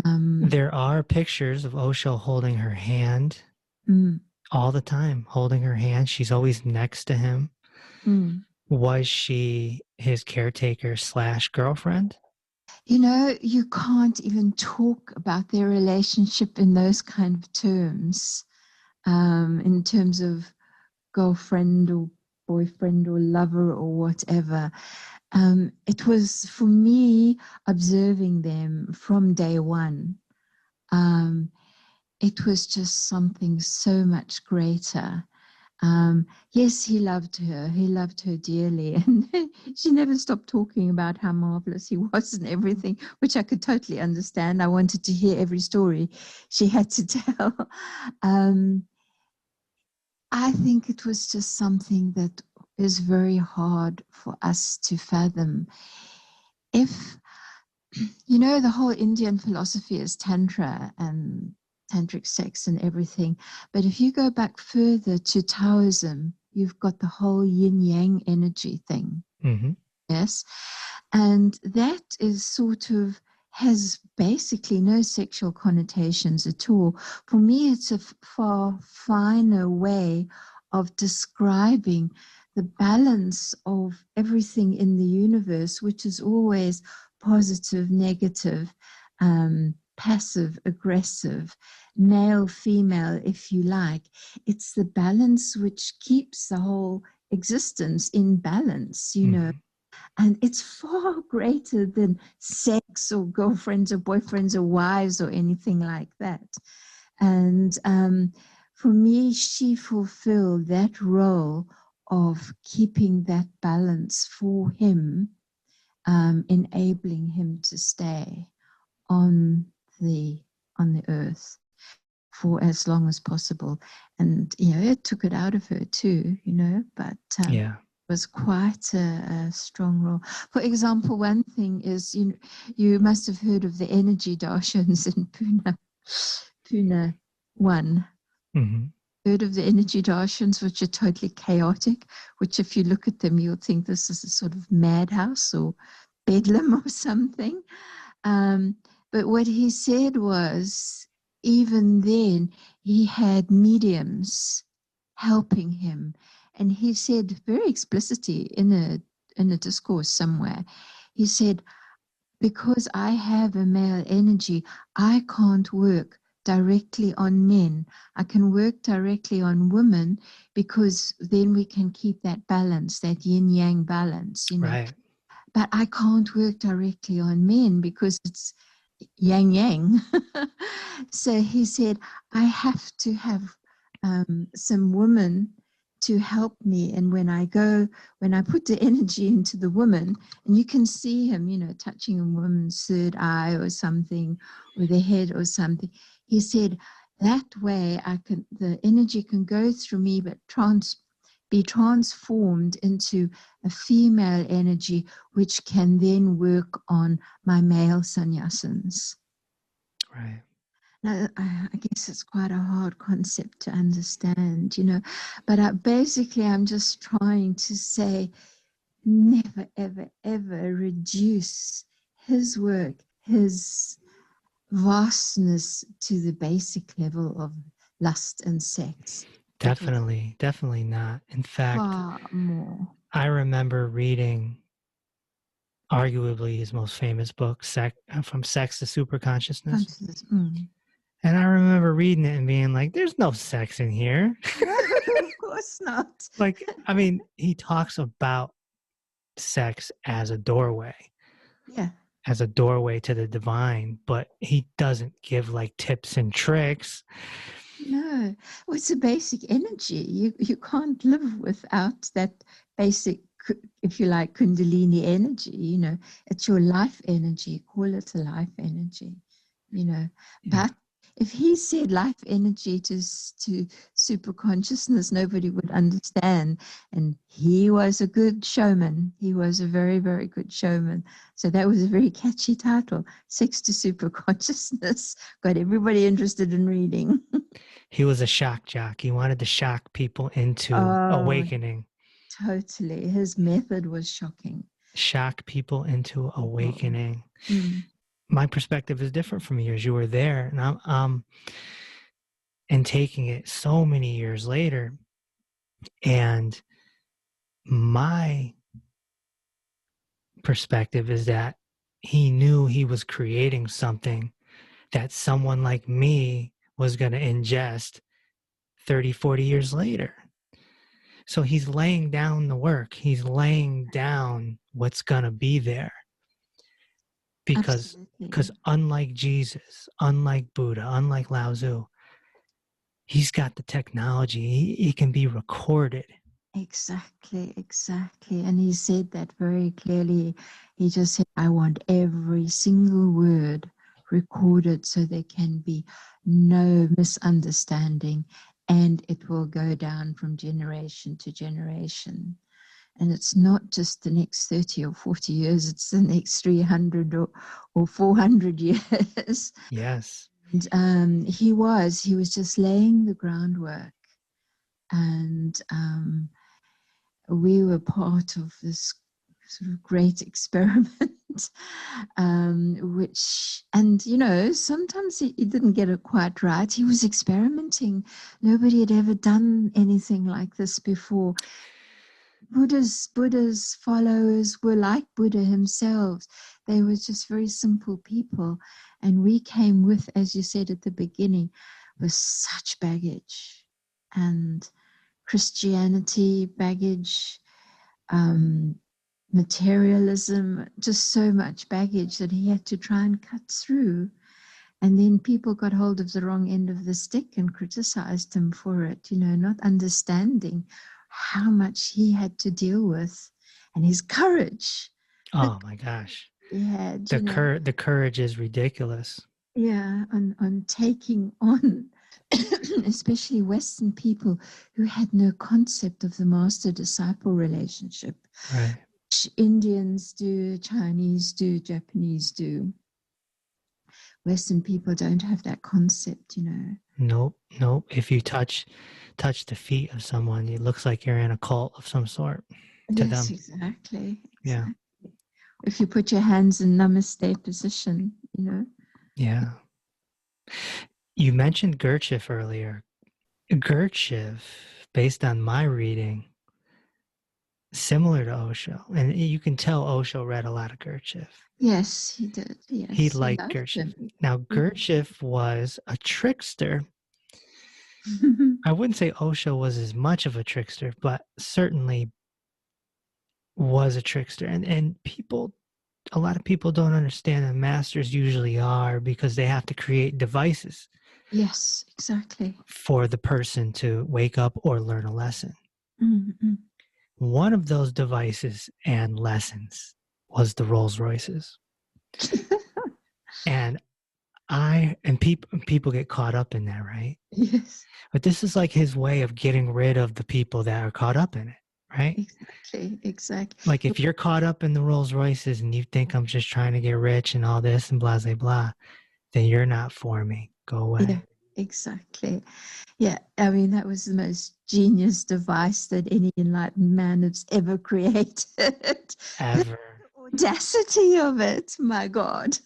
There are pictures of Osho holding her hand all the time, holding her hand. She's always next to him. Was she his caretaker / girlfriend? You can't even talk about their relationship in those kind of terms, in terms of girlfriend or boyfriend or lover or whatever. It was, for me, observing them from day one. It was just something so much greater. Yes, he loved her. He loved her dearly. And she never stopped talking about how marvelous he was and everything, which I could totally understand. I wanted to hear every story she had to tell. I think it was just something that is very hard for us to fathom. If, the whole Indian philosophy is Tantra and tantric sex and everything. But if you go back further to Taoism, you've got the whole yin-yang energy thing. Yes. And that is sort of, has basically no sexual connotations at all. For me, it's a far finer way of describing the balance of everything in the universe, which is always positive, negative, passive, aggressive, male, female, if you like. It's the balance which keeps the whole existence in balance, you know. And it's far greater than sex or girlfriends or boyfriends or wives or anything like that. And for me, she fulfilled that role of keeping that balance for him, enabling him to stay on the earth for as long as possible. And it took it out of her too, but was quite a strong role. For example, one thing is, you must have heard of the energy darshans in Pune 1. Heard of the energy darshans, which are totally chaotic, which if you look at them, you'll think this is a sort of madhouse or bedlam or something. But what he said was, even then, he had mediums helping him. And he said very explicitly in a discourse somewhere, he said, because I have a male energy, I can't work directly on men. I can work directly on women, because then we can keep that balance, that yin-yang balance, Right. But I can't work directly on men because it's yang-yang. So he said, I have to have some women to help me. And when I put the energy into the woman, and you can see him, touching a woman's third eye or something, or the head or something, he said, that way the energy can go through me, but be transformed into a female energy, which can then work on my male sannyasins. Right. Now, I guess it's quite a hard concept to understand, but I'm just trying to say, never, ever, ever reduce his work, his vastness to the basic level of lust and sex. Definitely not. In fact, far more. I remember reading arguably his most famous book, From Sex to Superconsciousness. And I remember reading it and being like, there's no sex in here. No, of course not. He talks about sex as a doorway. Yeah. As a doorway to the divine, but he doesn't give like tips and tricks. No. Well, it's a basic energy. You can't live without that basic, if you like, Kundalini energy. It's your life energy. Call it a life energy. But if he said life energy to super consciousness, nobody would understand. And he was a good showman. He was a very, very good showman. So that was a very catchy title, Sex to Super Consciousness. Got everybody interested in reading. He was a shock jock. He wanted to shock people into awakening. Totally. His method was shocking. Shock people into awakening. My perspective is different from yours. You were there, and and taking it so many years later, and my perspective is that he knew he was creating something that someone like me was going to ingest 30, 40 years later. So he's laying down the work. He's laying down what's going to be there. Because unlike Jesus, unlike Buddha, unlike Lao Tzu, he's got the technology. He can be recorded. Exactly. And he said that very clearly. He just said, I want every single word recorded so there can be no misunderstanding, and it will go down from generation to generation. And it's not just the next 30 or 40 years, it's the next 300 or 400 years. Yes. And he was just laying the groundwork. And we were part of this sort of great experiment, sometimes he didn't get it quite right. He was experimenting. Nobody had ever done anything like this before. Buddha's followers were like Buddha himself. They were just very simple people. And we came with, as you said at the beginning, with such baggage. And Christianity, baggage, materialism, just so much baggage that he had to try and cut through. And then people got hold of the wrong end of the stick and criticized him for it, not understanding how much he had to deal with and his courage. Oh my gosh. He had, The courage is ridiculous. Yeah, on taking on, especially Western people who had no concept of the master-disciple relationship. Right. Which Indians do, Chinese do, Japanese do. Western people don't have that concept, Nope. If you touch the feet of someone, it looks like you're in a cult of some sort to Yes, them. Exactly. Yeah. If you put your hands in namaste position, Yeah. You mentioned Gurdjieff earlier. Gurdjieff, based on my reading, similar to Osho, and you can tell Osho read a lot of Gurdjieff. Yes, he did. Yes, He liked Gurdjieff. Now, Gurdjieff was a trickster. I wouldn't say Osho was as much of a trickster, but certainly was a trickster. And a lot of people don't understand that masters usually are, because they have to create devices. Yes, exactly. For the person to wake up or learn a lesson. Mm-hmm. One of those devices and lessons was the Rolls Royces. and people get caught up in that, right? Yes. But this is like his way of getting rid of the people that are caught up in it, right? Exactly. Like if you're caught up in the Rolls Royces and you think I'm just trying to get rich and all this and blah, blah, blah, then you're not for me. Go away. Yeah, exactly. Yeah, I mean, that was the most genius device that any enlightened man has ever created. Ever. The audacity of it, my God.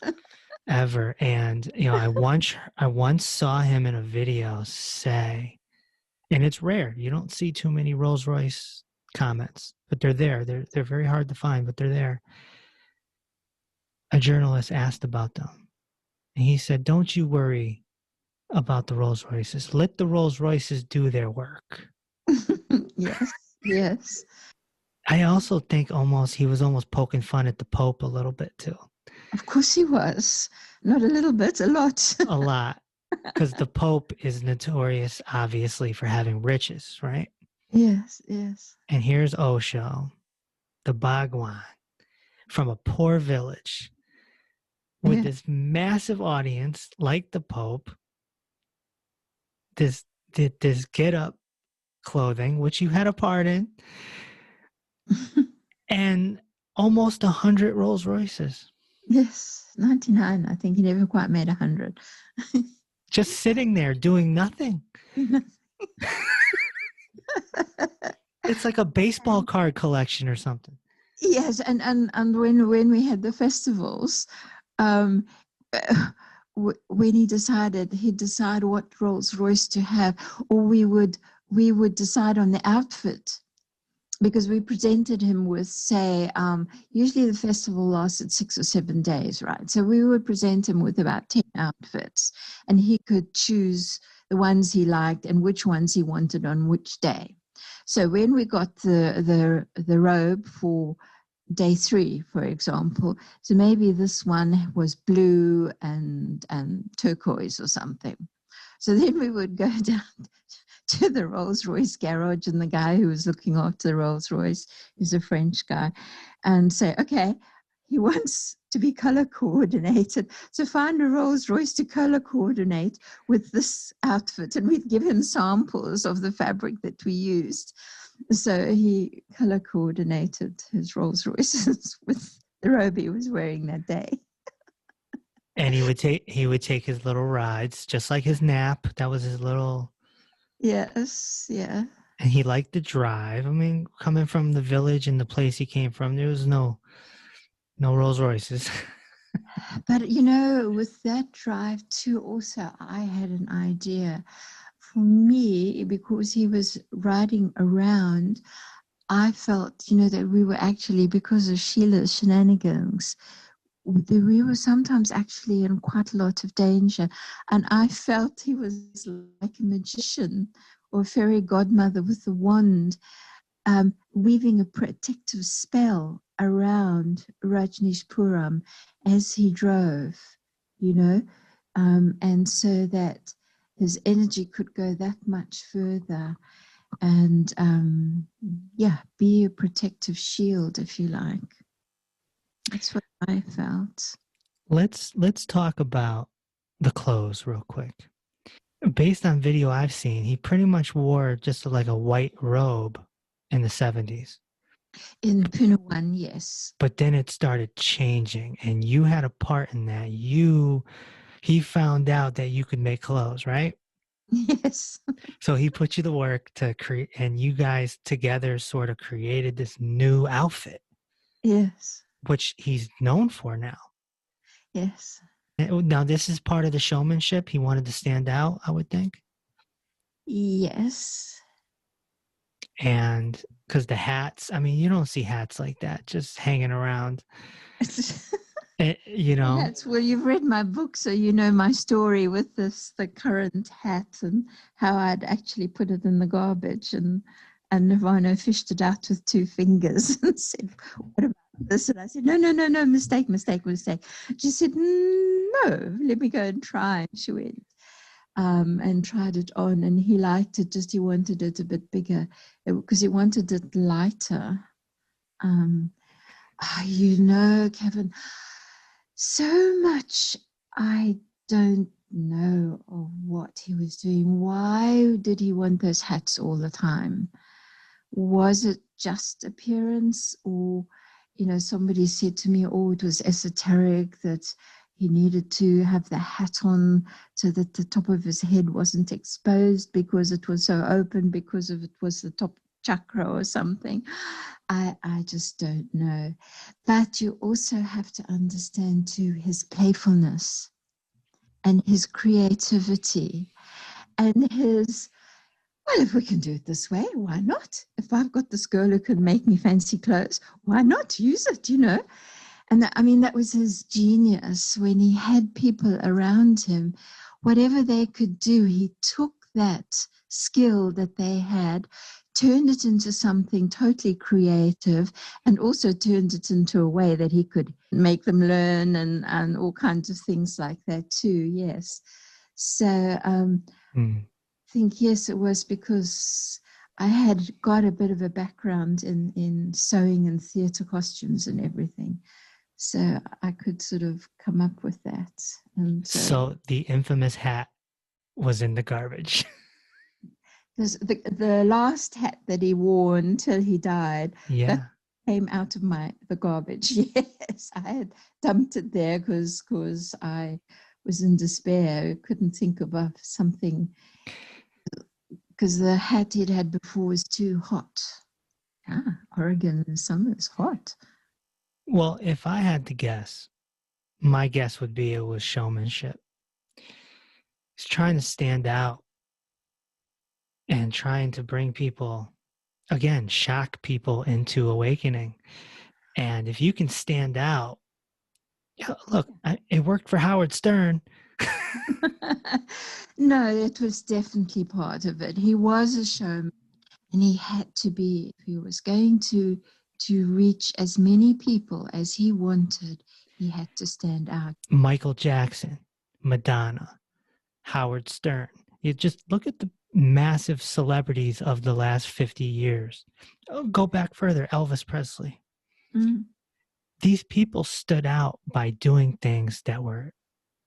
Ever. And I once saw him in a video say, and it's rare, you don't see too many Rolls Royce comments, but they're there. They're very hard to find, but they're there. A journalist asked about them, and he said, "Don't you worry about the Rolls Royces. Let the Rolls Royces do their work." Yes. I also think he was almost poking fun at the Pope a little bit too. Of course he was. Not a little bit, a lot. A lot. Because the Pope is notorious, obviously, for having riches, right? Yes. And here's Osho, the Bhagwan, from a poor village with this massive audience, like the Pope, this get-up clothing, which you had a part in, and almost 100 Rolls Royces. Yes, 99. I think he never quite made 100. Just sitting there doing nothing. It's like a baseball card collection or something. Yes, and when we had the festivals, when he'd decide what Rolls Royce to have, or we would decide on the outfit, because we presented him with, say, usually the festival lasted 6 or 7 days, right? So we would present him with about 10 outfits, and he could choose the ones he liked and which ones he wanted on which day. So when we got the robe for day 3, for example, so maybe this one was blue and turquoise or something. So then we would go down to the Rolls-Royce garage, and the guy who was looking after the Rolls-Royce is a French guy, and say, okay, he wants to be color coordinated, so find a Rolls-Royce to color coordinate with this outfit. And we'd give him samples of the fabric that we used. So he color coordinated his Rolls-Royces with the robe he was wearing that day. And he would take his little rides, just like his nap. That was his little... Yes, yeah. And he liked to drive. I mean, coming from the village and the place he came from, there was no Rolls Royces. But, with that drive too, also, I had an idea. For me, because he was riding around, I felt, that we were actually, because of Sheila's shenanigans, we were sometimes actually in quite a lot of danger. And I felt he was like a magician or a fairy godmother with a wand, weaving a protective spell around Rajneeshpuram as he drove, and so that his energy could go that much further and, be a protective shield, if you like. That's what I felt. Let's talk about the clothes real quick. Based on video I've seen, he pretty much wore just like a white robe in the 70s. In Punawan, yes. But then it started changing, and you had a part in that. He found out that you could make clothes, right? Yes. So he put you to work to create, and you guys together sort of created this new outfit, Yes. which he's known for now. Yes. Now, this is part of the showmanship. He wanted to stand out, I would think. Yes. And because the hats, I mean, you don't see hats like that just hanging around. Hats. Well, you've read my book, so you know my story with the current hat and how I'd actually put it in the garbage, and Nirvana fished it out with 2 fingers and said, "What about this?" And I said, "No, mistake. She said, "No, let me go and try." And she went and tried it on, and he liked it. Just he wanted it a bit bigger because he wanted it lighter. Kevin, so much I don't know of what he was doing. Why did he want those hats all the time? Was it just appearance, or, somebody said to me, oh, it was esoteric, that he needed to have the hat on so that the top of his head wasn't exposed because it was so open, because of it was the top chakra or something. I just don't know. But you also have to understand too his playfulness and his creativity and his, well, if we can do it this way, why not? If I've got this girl who can make me fancy clothes, why not use it, And that was his genius. When he had people around him, whatever they could do, he took that skill that they had, turned it into something totally creative, and also turned it into a way that he could make them learn and all kinds of things like that too, yes. So I think, yes, it was because I had got a bit of a background in sewing and theatre costumes and everything. So I could sort of come up with that. And so the infamous hat was in the garbage. The last hat that he wore until he died, that came out of the garbage. Yes, I had dumped it there because I was in despair. I couldn't think of something, because the hat he'd had before was too hot. Oregon in the summer is hot. Well, if I had to guess, my guess would be it was showmanship. He's trying to stand out and trying to bring people, again, shock people into awakening. And if you can stand out, look, it worked for Howard Stern. No, it was definitely part of it. He was a showman, and he had to be, if he was going to reach as many people as he wanted, he had to stand out. Michael Jackson, Madonna, Howard Stern. You just look at the massive celebrities of the last 50 years. Go back further, Elvis Presley. These people stood out by doing things that were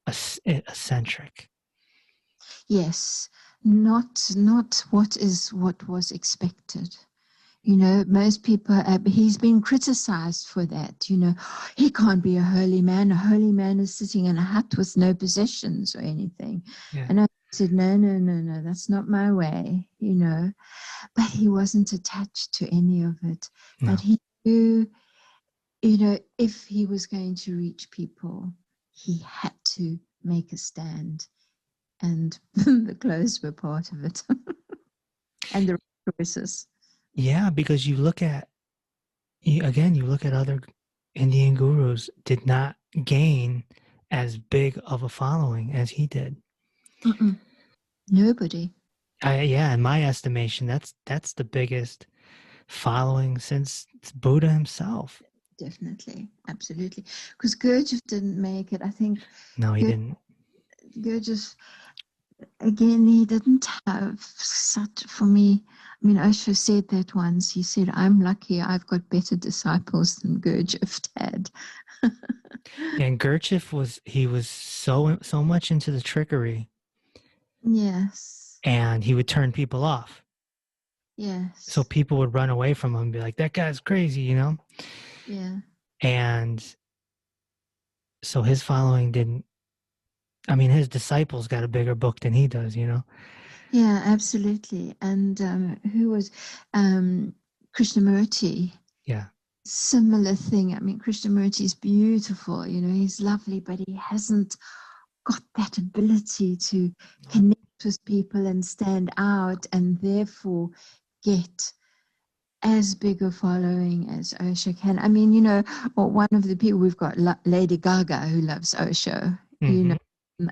eccentric. Yes, not what was expected. Most people, he's been criticized for that. He can't be a holy man. A holy man is sitting in a hut with no possessions or anything. Yeah. And I said, no, that's not my way, But he wasn't attached to any of it. No. But he knew, if he was going to reach people, he had to make a stand. And the clothes were part of it. And the royces. Yeah, because you look at other Indian gurus did not gain as big of a following as he did. Mm-mm. Nobody. Yeah, in my estimation, that's the biggest following since Buddha himself. Definitely, absolutely. Because Gurdjieff didn't make it. I think No, he didn't. Gurdjieff, again, he didn't have such, for me, I mean, Osho said that once. He said, I'm lucky I've got better disciples than Gurdjieff had. And Gurdjieff was so much into the trickery, Yes, and he would turn people off. yes. So people would run away from him and be like, that guy's crazy, you know? Yeah. And so his following didn't, I mean, his disciples got a bigger book than he does, you know? Yeah, absolutely. And who was Krishnamurti? Yeah. Similar thing. I mean, Krishnamurti is beautiful, you know, he's lovely, but he hasn't got that ability to connect with people and stand out and therefore get as big a following as Osho can. I mean, you know, one of the people we've got, Lady Gaga, who loves Osho, you know,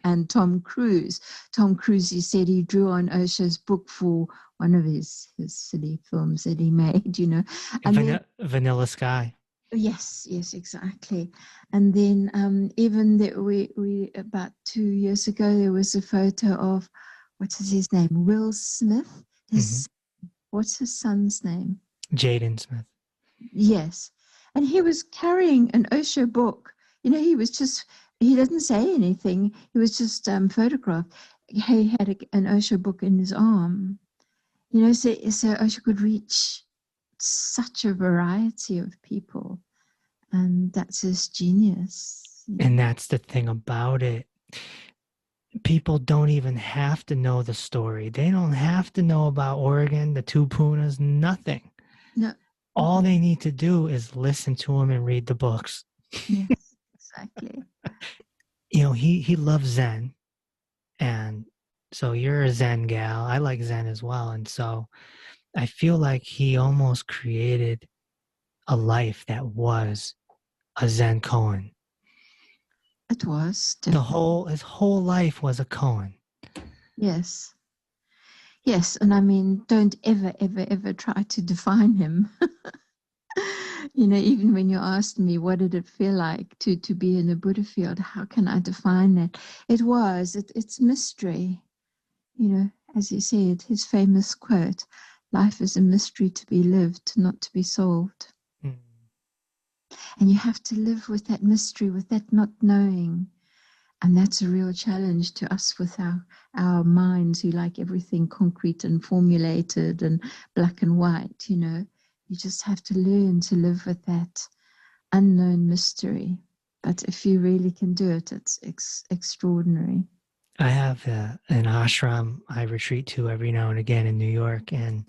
and Tom Cruise. Tom Cruise, he said he drew on Osho's book for one of his silly films that he made, you know. And Vanilla Sky. Yes, exactly. And then even that we about 2 years ago there was a photo of what's his name, Will Smith. What's his son's name? Jaden Smith. Yes, and he was carrying an Osho book. You know, he didn't say anything. He was just photographed. He had an Osho book in his arm. You know, so Osho could reach such a variety of people. And that's his genius. And that's the thing about it. People don't even have to know the story. They don't have to know about Oregon, the two punas, nothing. No. All they need to do is listen to him and read the books. Yes, exactly. You know, he loves Zen. And so you're a Zen gal. I like Zen as well. And so I feel like he almost created a life that was a Zen koan. It was definitely. His whole life was a koan. Yes. Yes, and I mean, don't ever try to define him. You know, even when you asked me what did it feel like to be in the Buddha field, how can I define that? It's mystery. You know, as he said, his famous quote, life is a mystery to be lived, not to be solved. And you have to live with that mystery, with that not knowing. And that's a real challenge to us with our minds who like everything concrete and formulated and black and white, you know. You just have to learn to live with that unknown mystery. But if you really can do it, it's extraordinary. I have an ashram I retreat to every now and again in New York. And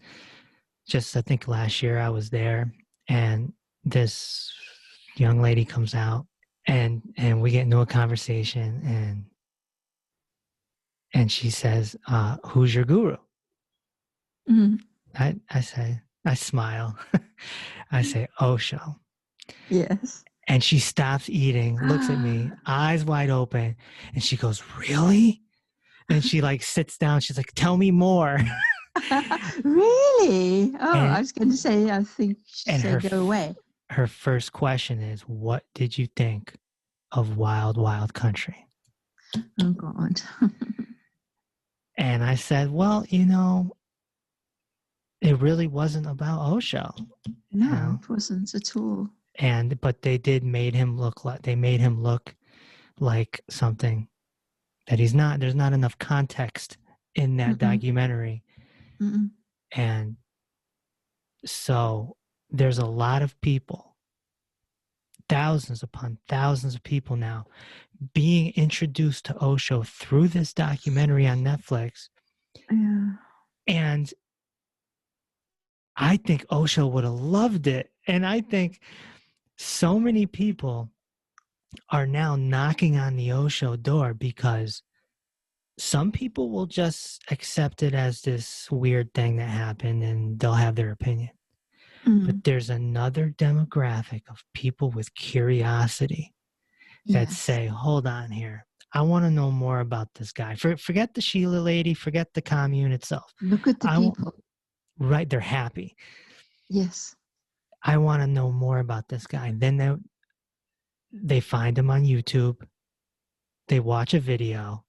just, I think last year I was there, and this young lady comes out, and we get into a conversation, and she says, who's your guru? Mm-hmm. I smile. I say, Osho. Yes. And she stops eating, looks at me, eyes wide open, and she goes, really? And she like sits down. She's like, tell me more. Really? Oh, I was going to say, I think she said go away. Her first question is, what did you think of Wild Wild Country? Oh, God. And I said, well, you know, it really wasn't about Osho. No, you know? It wasn't at all. But they made him look like something that he's not. There's not enough context in that documentary. And so there's a lot of people, thousands upon thousands of people now being introduced to Osho through this documentary on Netflix. Yeah. And I think Osho would have loved it. And I think so many people are now knocking on the Osho door because some people will just accept it as this weird thing that happened and they'll have their opinion. But Mm. there's another demographic of people with curiosity that Yes. say, hold on here. I want to know more about this guy. Forget the Sheila lady, forget the commune itself. Look at the people. Right, they're happy. Yes. I want to know more about this guy. Then they find him on YouTube. They watch a video,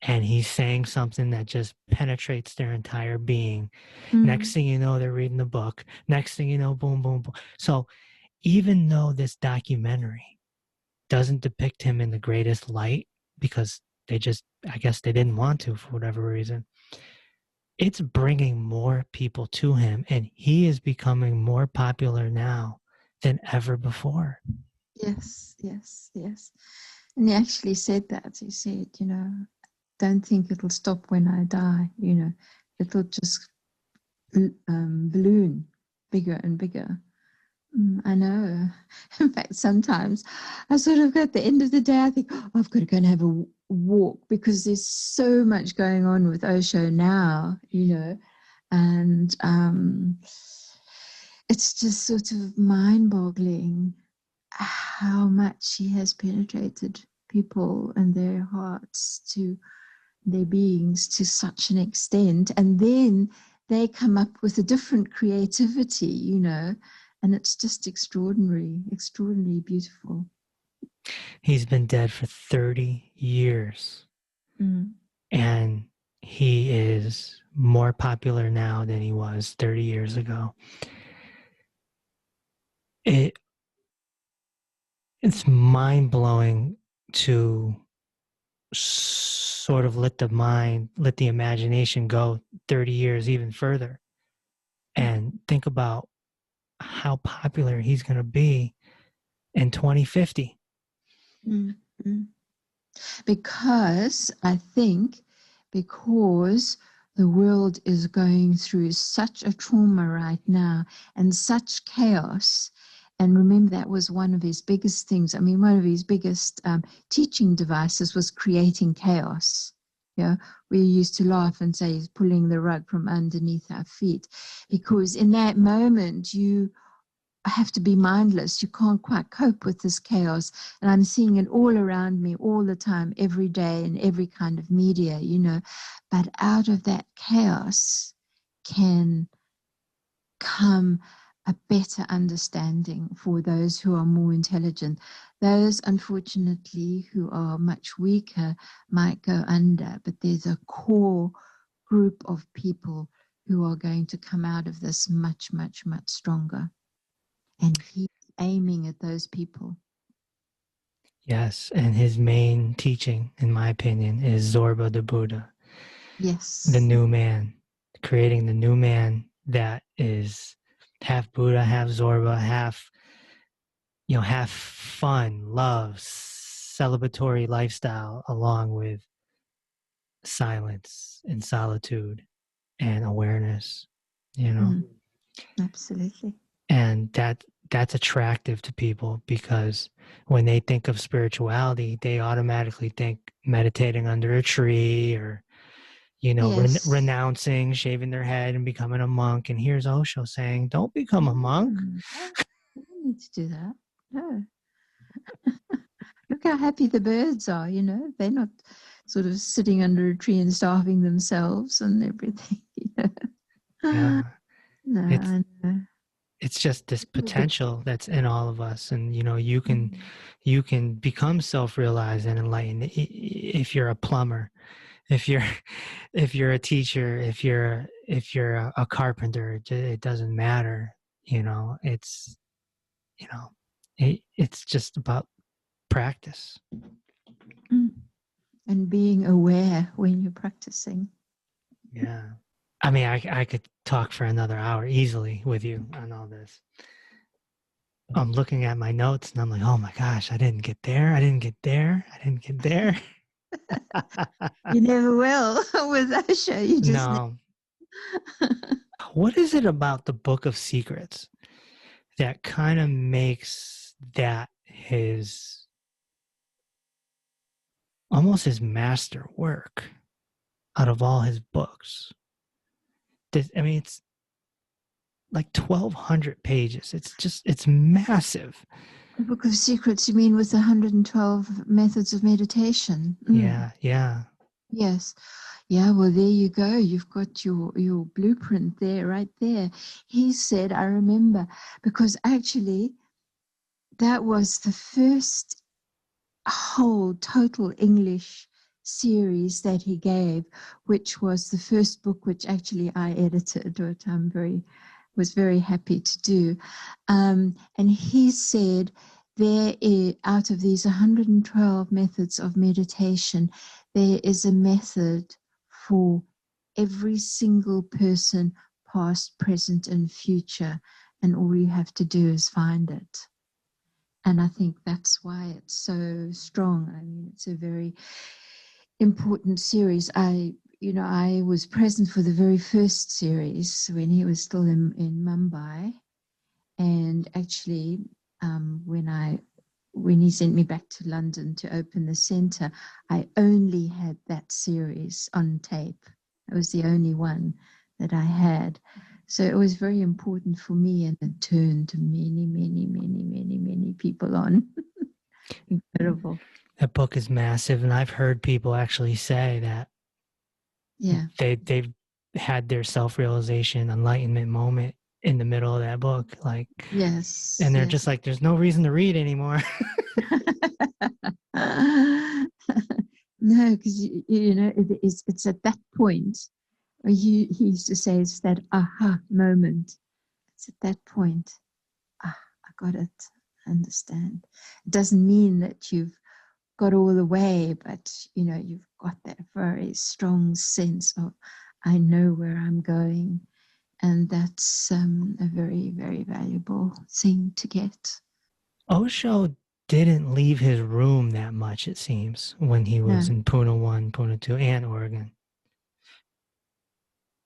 and he's saying something that just penetrates their entire being. Next Mm. thing you know, they're reading the book. Next thing you know, boom, boom, boom. So even though this documentary doesn't depict him in the greatest light, because I guess they didn't want to for whatever reason, it's bringing more people to him, and he is becoming more popular now than ever before. Yes, yes, yes. And he actually said that. He said, don't think it'll stop when I die. It'll just balloon bigger and bigger. I know. In fact, sometimes I sort of at the end of the day, I think, oh, I've got to go and have a walk because there's so much going on with Osho now, and it's just sort of mind-boggling how much he has penetrated people and their hearts to their beings to such an extent. And then they come up with a different creativity, and it's just extraordinary, extraordinarily beautiful. He's been dead for 30 years. And he is more popular now than he was 30 years ago. It's mind-blowing to sort of let the imagination go 30 years even further and think about how popular he's going to be in 2050. Because I think because the world is going through such a trauma right now and such chaos. And remember, that was one of his biggest things. I mean, one of his biggest teaching devices was creating chaos. We used to laugh and say he's pulling the rug from underneath our feet, because in that moment you have to be mindless. You can't quite cope with this chaos. And I'm seeing it all around me all the time, every day, in every kind of media, But out of that chaos can come a better understanding for those who are more intelligent. Those, unfortunately, who are much weaker might go under, but there's a core group of people who are going to come out of this much, much, much stronger. And he's aiming at those people. Yes, and his main teaching, in my opinion, is Zorba the Buddha. Yes. The new man, creating the new man that is half Buddha, half Zorba, half fun, love, celebratory lifestyle, along with silence and solitude and awareness, Absolutely. And that's attractive to people, because when they think of spirituality, they automatically think meditating under a tree, or Yes. renouncing, shaving their head and becoming a monk. And here's Osho saying, don't become a monk. You don't need to do that. No. Look how happy the birds are, They're not sort of sitting under a tree and starving themselves and everything. Yeah. No, It's just this potential that's in all of us. And, you can become self-realized and enlightened if you're a plumber, if you're a teacher, if you're a carpenter. It doesn't matter. It's just about practice. And being aware when you're practicing. Yeah. I mean, I could talk for another hour easily with you on all this. I'm looking at my notes and I'm like, oh my gosh, I didn't get there. You never will with Osho. You just No. What is it about the Book of Secrets that kind of makes that almost his master work out of all his books? like 1,200 pages. It's massive. The Book of Secrets, you mean, with the 112 methods of meditation? Yeah, yeah. Yes. Yeah, well, there you go. You've got your blueprint there, right there. He said, I remember, because actually that was the first whole total English series that he gave, which was the first book which actually I edited, which was very happy to do. And he said there is, out of these 112 methods of meditation, there is a method for every single person, past, present, and future, and all you have to do is find it. And I think that's why it's so strong. I mean, it's a very important series. I was present for the very first series when he was still in Mumbai. And actually, when he sent me back to London to open the center, I only had that series on tape. It was the only one that I had. So it was very important for me, and it turned many, many, many, many, many people on. Incredible. That book is massive, and I've heard people actually say that they've had their self-realization, enlightenment moment in the middle of that book. Like, yes. And they're just like, there's no reason to read anymore. No, because it's at that point. He used to say it's that aha moment. It's at that point. I got it. I understand. It doesn't mean that you've got all the way, but you've got that very strong sense of, I know where I'm going, and that's a very, very valuable thing to get. Osho didn't leave his room that much, it seems, when he was in Pune 1, Pune 2, and Oregon.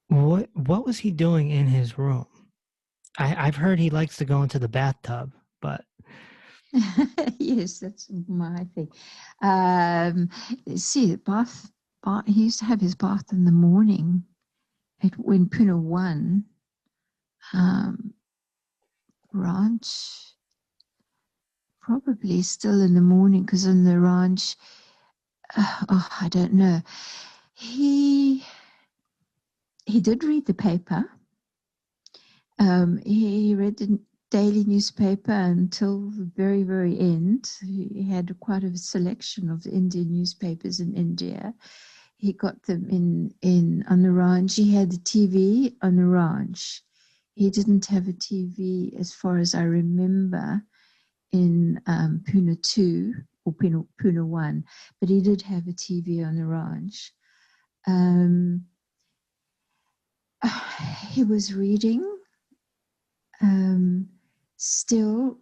What was he doing in his room? I've heard he likes to go into the bathtub, but yes, that's my thing. See, bath. He used to have his bath in the morning. When Pune 1 ranch, probably still in the morning, because in the ranch, I don't know. He did read the paper. He read the daily newspaper until the very, very end. He had quite a selection of the Indian newspapers in India. He got them in on the ranch. He had the TV on the ranch. He didn't have a TV, as far as I remember, in Pune 2 or Pune 1, but he did have a TV on the ranch. He was reading. Still,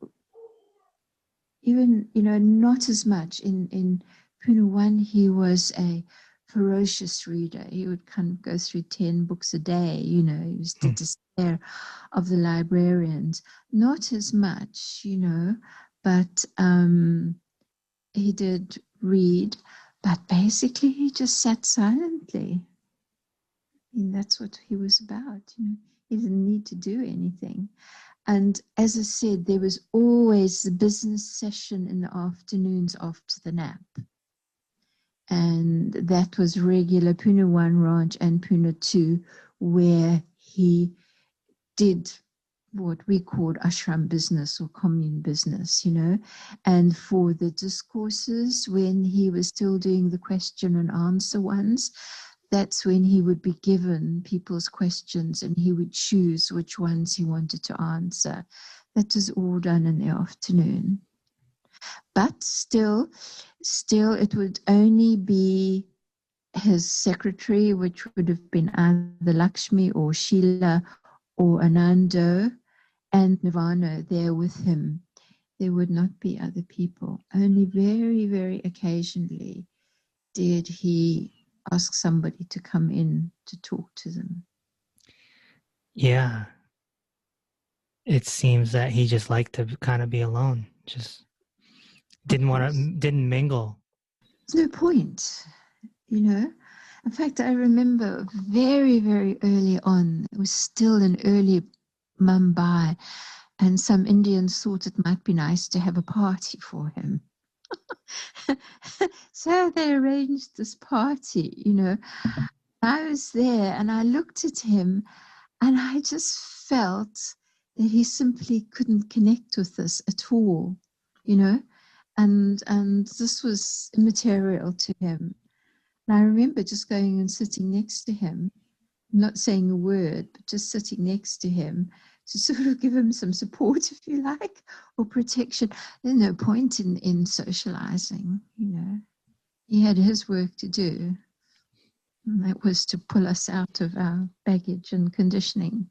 even not as much in Pune 1. He was a ferocious reader. He would kind of go through 10 books a day. He was to despair of the librarians. Not as much, but he did read. But basically, he just sat silently. I mean, that's what he was about. He didn't need to do anything. And as I said, there was always the business session in the afternoons after the nap. And that was regular Pune 1 ranch and Pune 2, where he did what we called ashram business or commune business, And for the discourses, when he was still doing the question and answer ones, that's when he would be given people's questions and he would choose which ones he wanted to answer. That was all done in the afternoon. But still it would only be his secretary, which would have been either Lakshmi or Sheila or Anando, and Nirvana there with him. There would not be other people. Only very, very occasionally did he ask somebody to come in to talk to them. Yeah. It seems that he just liked to kind of be alone. Just didn't mingle. There's no point, In fact, I remember very, very early on, it was still an early Mumbai, and some Indians thought it might be nice to have a party for him. So they arranged this party, you know. I was there and I looked at him and I just felt that he simply couldn't connect with us at all, you know, and this was immaterial to him. And I remember just going and sitting next to him, not saying a word, but just sitting next to him to sort of give him some support, if you like, or protection. There's no point in socializing, you know. He had his work to do. And that was to pull us out of our baggage and conditioning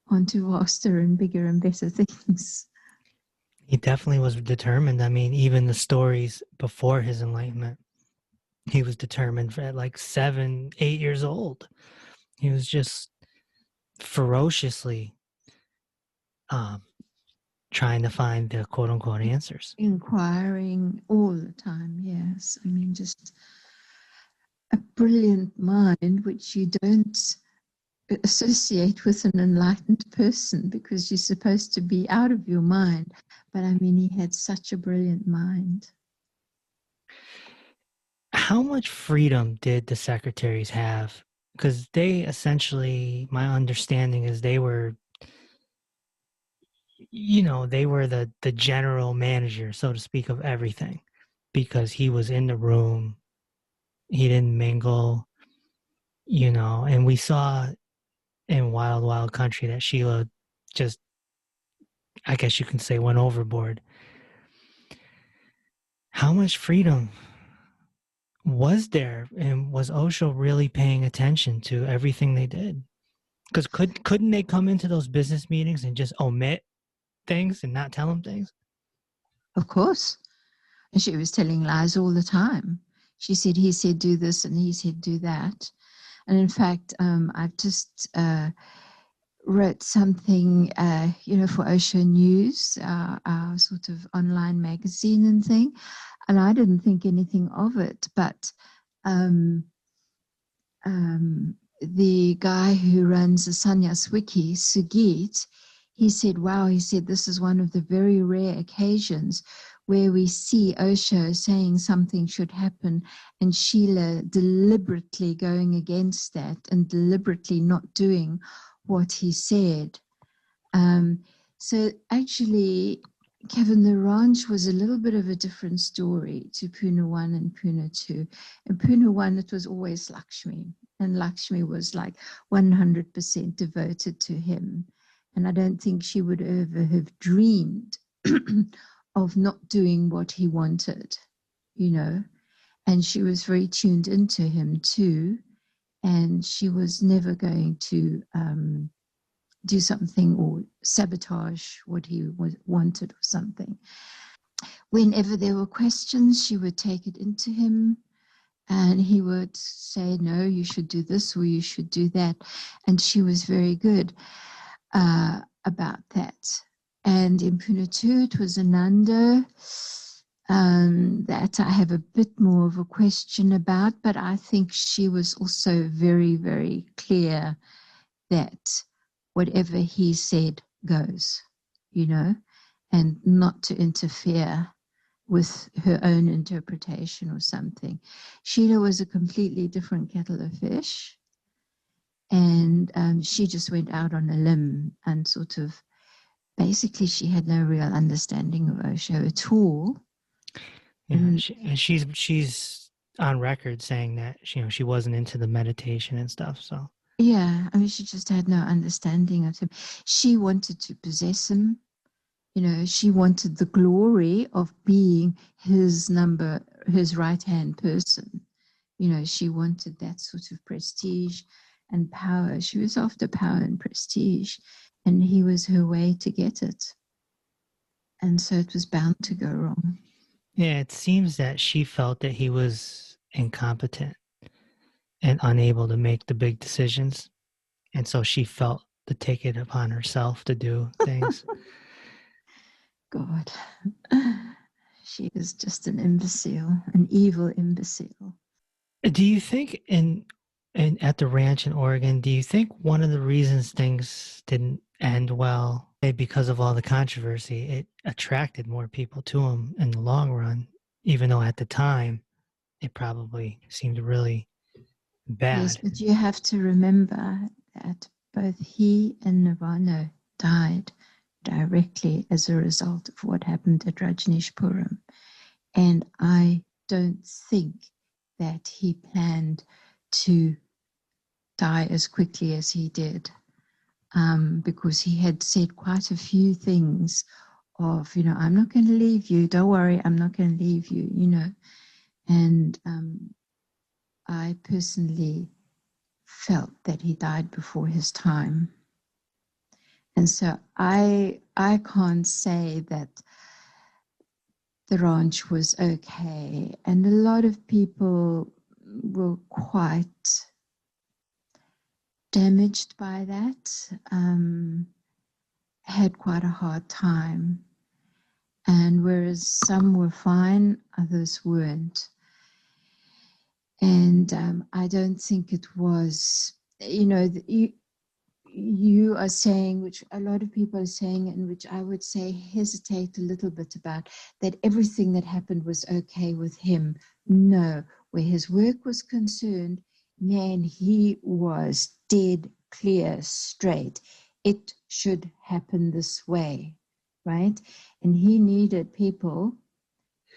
onto vaster and bigger and better things. He definitely was determined. I mean, even the stories before his enlightenment, he was determined at like 7, 8 years old. He was just ferociously trying to find the quote unquote answers. Inquiring all the time, yes. I mean, just a brilliant mind, which you don't associate with an enlightened person because you're supposed to be out of your mind. But I mean, he had such a brilliant mind. How much freedom did the secretaries have? Because they essentially, my understanding is they were, you know, they were the general manager, so to speak, of everything, because he was in the room, he didn't mingle, you know, and we saw in Wild Wild Country that Sheila just, I guess you can say, went overboard. How much freedom was there, and was Osho really paying attention to everything they did? Because couldn't they come into those business meetings and just omit things and not tell them things? Of course. And she was telling lies all the time. She said, he said, do this, and he said, do that. And in fact, I've just wrote something, you know, for Osho News, our sort of online magazine and thing. And I didn't think anything of it, but the guy who runs the Sannyas Wiki, Sugit, he said, wow, he said, this is one of the very rare occasions where we see Osho saying something should happen and Sheila deliberately going against that and deliberately not doing what he said. So actually, Kevin, the ranch was a little bit of a different story to Pune 1 and Pune 2. In Pune 1, it was always Lakshmi, and Lakshmi was like 100% devoted to him. And I don't think she would ever have dreamed of not doing what he wanted, you know. And she was very tuned into him too. And she was never going to do something or sabotage what he wanted or something. Whenever there were questions, she would take it into him and he would say, no, you should do this or you should do that. And she was very good about that. And in Pune 2, it was Ananda that I have a bit more of a question about, but I think she was also very, very clear that whatever he said goes, you know, and not to interfere with her own interpretation or something. Sheila was a completely different kettle of fish. And she just went out on a limb and sort of, basically she had no real understanding of Osho at all. Yeah, she's on record saying that she wasn't into the meditation and stuff. So yeah, I mean, she just had no understanding of him. She wanted to possess him. You know, she wanted the glory of being his right-hand person. You know, she wanted that sort of prestige and power. She was after power and prestige, and he was her way to get it. And so it was bound to go wrong. Yeah, it seems that she felt that he was incompetent and unable to make the big decisions. And so she felt to take it upon herself to do things. God, she is just an imbecile, an evil imbecile. Do you think at the ranch in Oregon, do you think one of the reasons things didn't end well. Because of all the controversy, it attracted more people to him in the long run, even though at the time it probably seemed really Yes, bad. but you have to remember that both he and Nirvana died directly as a result of what happened at Rajneeshpuram. And I don't think that he planned to die as quickly as he did, because he had said quite a few things of, I'm not going to leave you. Don't worry, I'm not going to leave you, And I personally felt that he died before his time. And so I can't say that the ranch was okay. And a lot of people were quite damaged by that, had quite a hard time. And whereas some were fine, others weren't. And I don't think it was, you are saying, which a lot of people are saying, and which I would say hesitate a little bit about, that everything that happened was okay with him. No, where his work was concerned, man, he was dead clear, straight. It should happen this way, right? And he needed people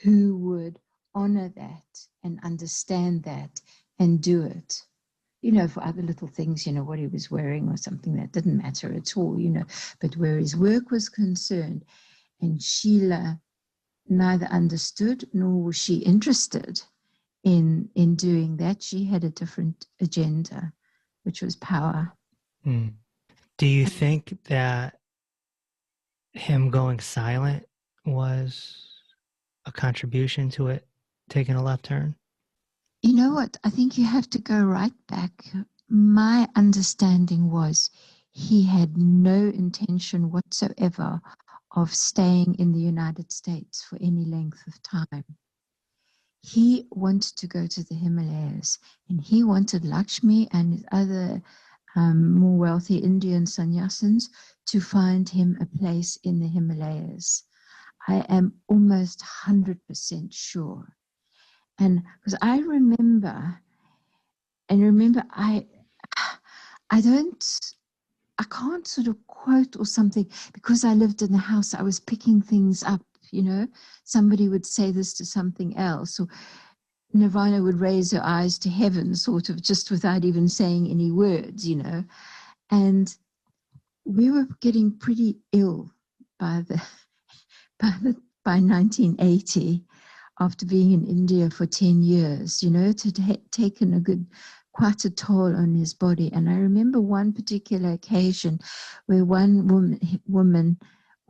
who would honor that and understand that and do it. For other little things, what he was wearing or something, that didn't matter at all, but where his work was concerned, and Sheila neither understood nor was she interested in doing that. She had a different agenda, which was power. Do you think that him going silent was a contribution to it taking a left turn? You know what? I think you have to go right back. My understanding was he had no intention whatsoever of staying in the United States for any length of time. He wanted to go to the Himalayas, and he wanted Lakshmi and other more wealthy Indian sannyasins to find him a place in the Himalayas. I am almost 100% sure. And because I can't sort of quote or something, because I lived in the house, I was picking things up, somebody would say this to something else, or Nirvana would raise her eyes to heaven, sort of just without even saying any words, and we were getting pretty ill by 1980. After being in India for 10 years, it had taken quite a toll on his body. And I remember one particular occasion where one woman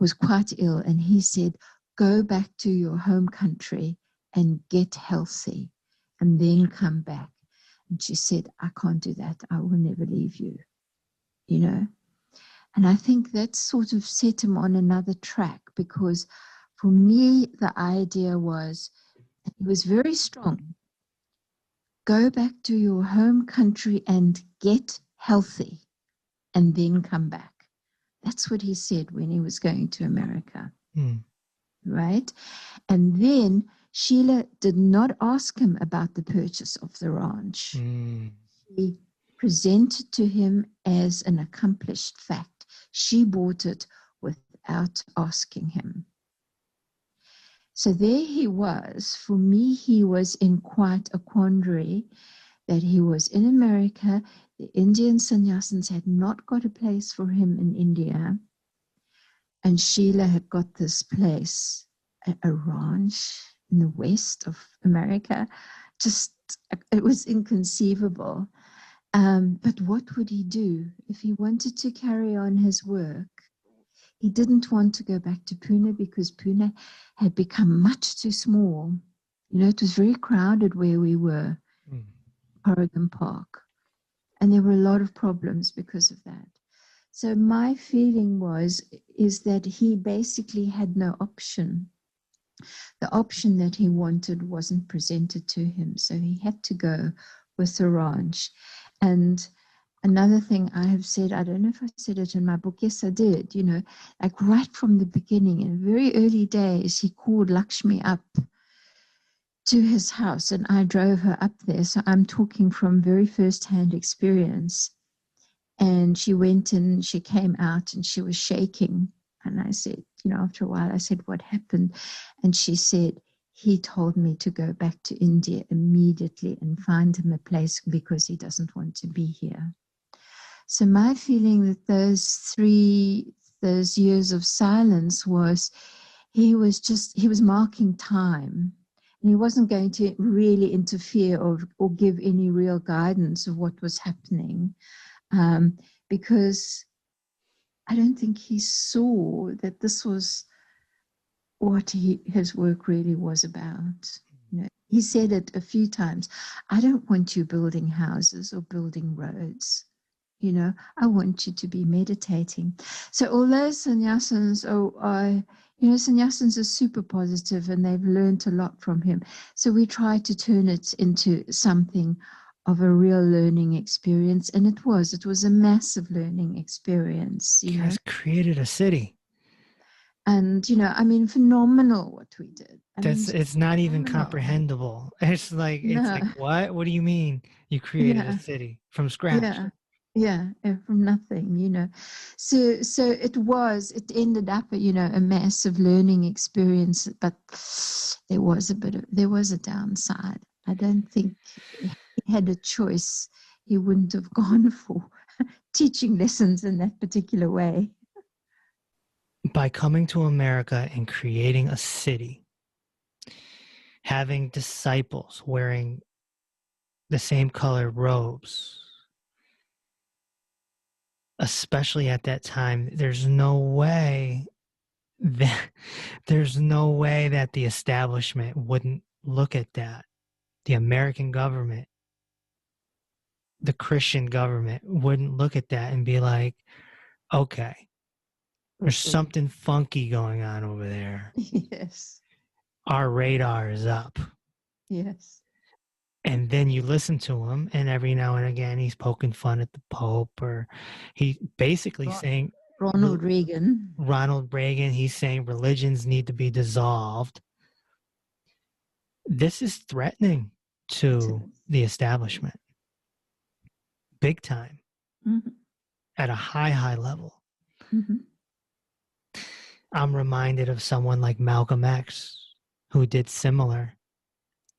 was quite ill, and he said, go back to your home country and get healthy and then come back. And she said, I can't do that. I will never leave you, And I think that sort of set him on another track, because for me, the idea was, he was very strong. Go back to your home country and get healthy and then come back. That's what he said when he was going to America. Right? And then Sheila did not ask him about the purchase of the ranch. She presented to him as an accomplished fact. She bought it without asking him. So there he was. For me, he was in quite a quandary, that he was in America. The Indian sannyasins had not got a place for him in India. And Sheila had got this place, a ranch in the west of America. It was inconceivable. But what would he do if he wanted to carry on his work? He didn't want to go back to Pune, because Pune had become much too small. It was very crowded where we were, Corrigan Park. And there were a lot of problems because of that. So my feeling is that he basically had no option. The option that he wanted wasn't presented to him. So he had to go with the ranch. And another thing I have said, I don't know if I said it in my book. Yes, I did. Like right from the beginning, in very early days, he called Lakshmi up to his house and I drove her up there. So I'm talking from very first-hand experience. And she went and she came out and she was shaking. And I said, after a while, I said, what happened? And she said, he told me to go back to India immediately and find him a place because he doesn't want to be here. So my feeling that those years of silence was he was marking time. And he wasn't going to really interfere or give any real guidance of what was happening. Because I don't think he saw that this was what his work really was about. He said it a few times. I don't want you building houses or building roads. I want you to be meditating. So although sannyasins sannyasins are super positive and they've learned a lot from him. So we try to turn it into something of a real learning experience. And it was a massive learning experience. You guys created a city. And, phenomenal what we did. It's not even comprehensible. It's like, what? What do you mean you created a city from scratch? Yeah, from nothing, So it ended up, a massive learning experience, but there was a downside. I don't think he had a choice. He wouldn't have gone for teaching lessons in that particular way. By coming to America and creating a city, having disciples wearing the same color robes, especially at that time, there's no way that the establishment wouldn't look at that. The American government, the Christian government wouldn't look at that and be like, okay, there's something funky going on over there. Yes. Our radar is up. Yes. And then you listen to him, and every now and again he's poking fun at the Pope, or he basically saying Ronald Reagan, he's saying religions need to be dissolved. This is threatening to the establishment. Big time. Mm-hmm. At a high level. Mm-hmm. I'm reminded of someone like Malcolm X who did similar.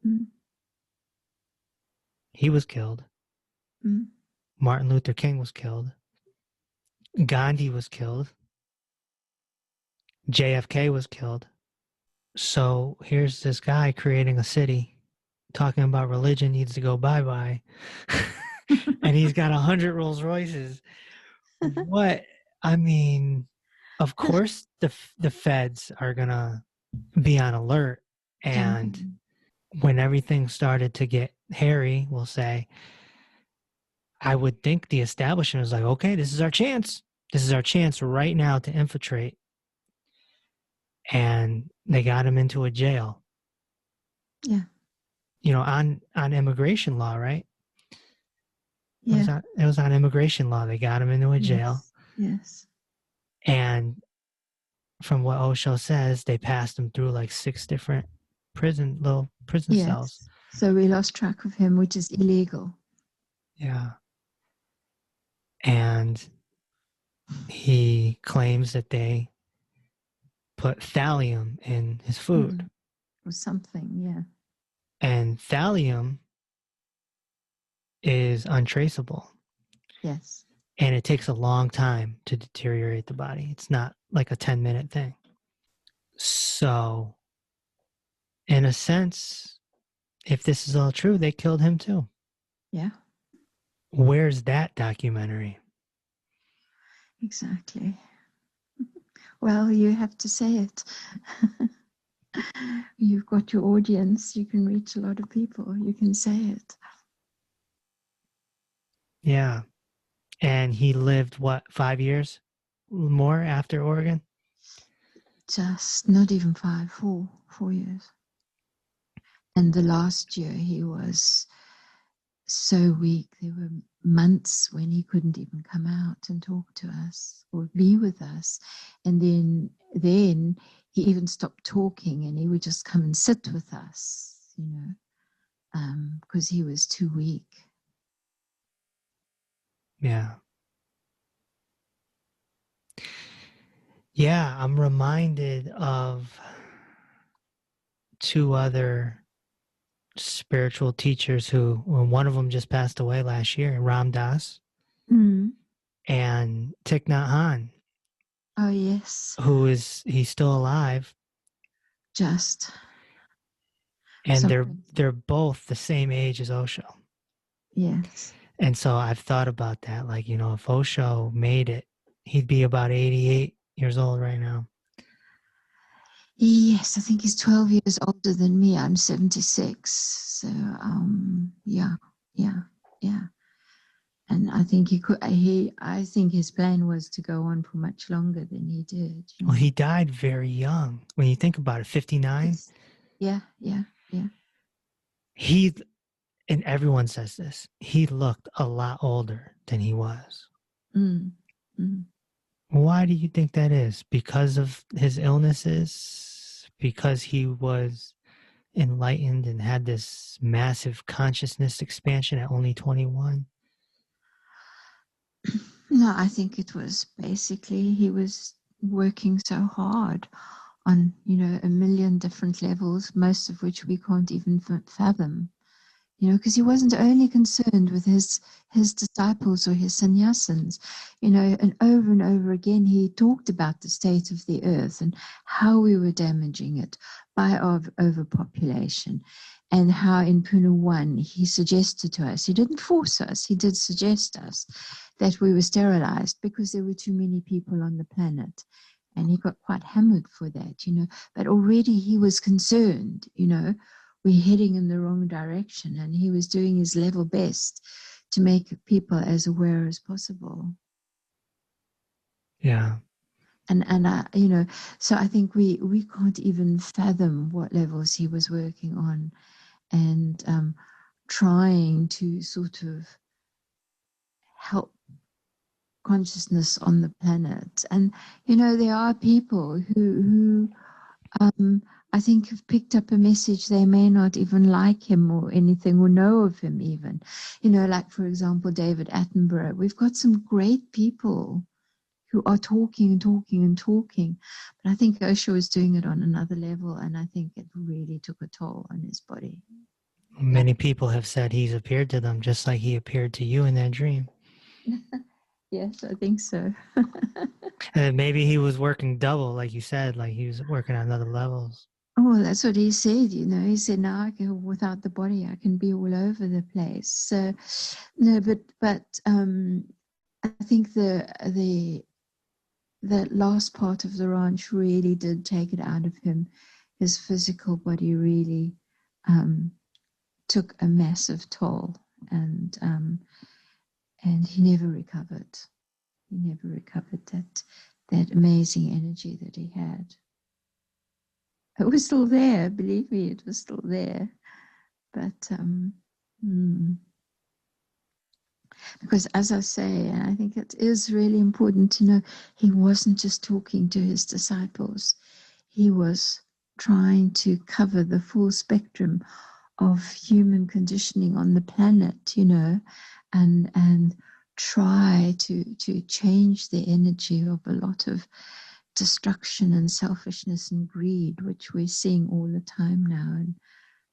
Mm-hmm. He was killed. Mm-hmm. Martin Luther King was killed. Gandhi was killed. JFK was killed. So here's this guy creating a city, talking about religion needs to go bye-bye. And he's got 100 Rolls Royces. What? I mean, of course the feds are going to be on alert. And when everything started to get hairy, we'll say, I would think the establishment was like, okay, this is our chance. This is our chance right now to infiltrate. And they got him into a jail. Yeah. On immigration law, right? Yeah. It was on immigration law. They got him into a jail. Yes. And from what Osho says, they passed him through like 6 different prison cells. So we lost track of him, which is illegal. Yeah. And he claims that they put thallium in his food. Or something, yeah. And thallium is untraceable. Yes. And it takes a long time to deteriorate the body. It's not like a 10-minute thing. So, in a sense, if this is all true, they killed him too. Yeah. Where's that documentary? Exactly. Well, you have to say it. You've got your audience. You can reach a lot of people. You can say it. Yeah. And he lived, 5 years more after Oregon? Just not even 5, 4 years. And the last year he was so weak. There were months when he couldn't even come out and talk to us or be with us. And then he even stopped talking, and he would just come and sit with us, because he was too weak. Yeah. Yeah, I'm reminded of two other spiritual teachers who, well, one of them just passed away last year, Ram Dass Mm. and Thich Nhat Hanh, Oh, yes. he's still alive, Just and so they're both the same age as Osho. yes. And so I've thought about that, like, if Osho made it, he'd be about 88 years old right now. Yes, I think he's 12 years older than me. I'm 76. So, yeah. And I think I think his plan was to go on for much longer than he did. Well, he died very young. When you think about it, 59. Yeah. He, and everyone says this, he looked a lot older than he was. Mm. Mm. Why do you think that is? Because of his illnesses? Because he was enlightened and had this massive consciousness expansion at only 21? No, I think it was basically he was working so hard on, a million different levels, most of which we can't even fathom. Because he wasn't only concerned with his disciples or his sannyasins, and over again he talked about the state of the earth and how we were damaging it by our overpopulation, and how in Pune 1 he suggested to us, he didn't force us, he did suggest us that we were sterilized because there were too many people on the planet. And he got quite hammered for that, but already he was concerned, we're heading in the wrong direction, and he was doing his level best to make people as aware as possible. Yeah. And so I think we can't even fathom what levels he was working on, and trying to sort of help consciousness on the planet. And there are people who I think have picked up a message. They may not even like him or anything, or know of him even. Like, for example, David Attenborough. We've got some great people who are talking. But I think Osho is doing it on another level, and I think it really took a toll on his body. Many people have said he's appeared to them just like he appeared to you in that dream. Yes, I think so. And maybe he was working double, like you said, like he was working on other levels. Oh, that's what he said. He said, "Now I can, without the body, I can be all over the place." So, no, but I think the last part of the ranch really did take it out of him. His physical body really took a massive toll, and he never recovered. He never recovered that amazing energy that he had. It was still there, believe me, it was still there. But because, as I say, and I think it is really important to know, he wasn't just talking to his disciples. He was trying to cover the full spectrum of human conditioning on the planet, and try to change the energy of a lot of destruction and selfishness and greed, which we're seeing all the time now. And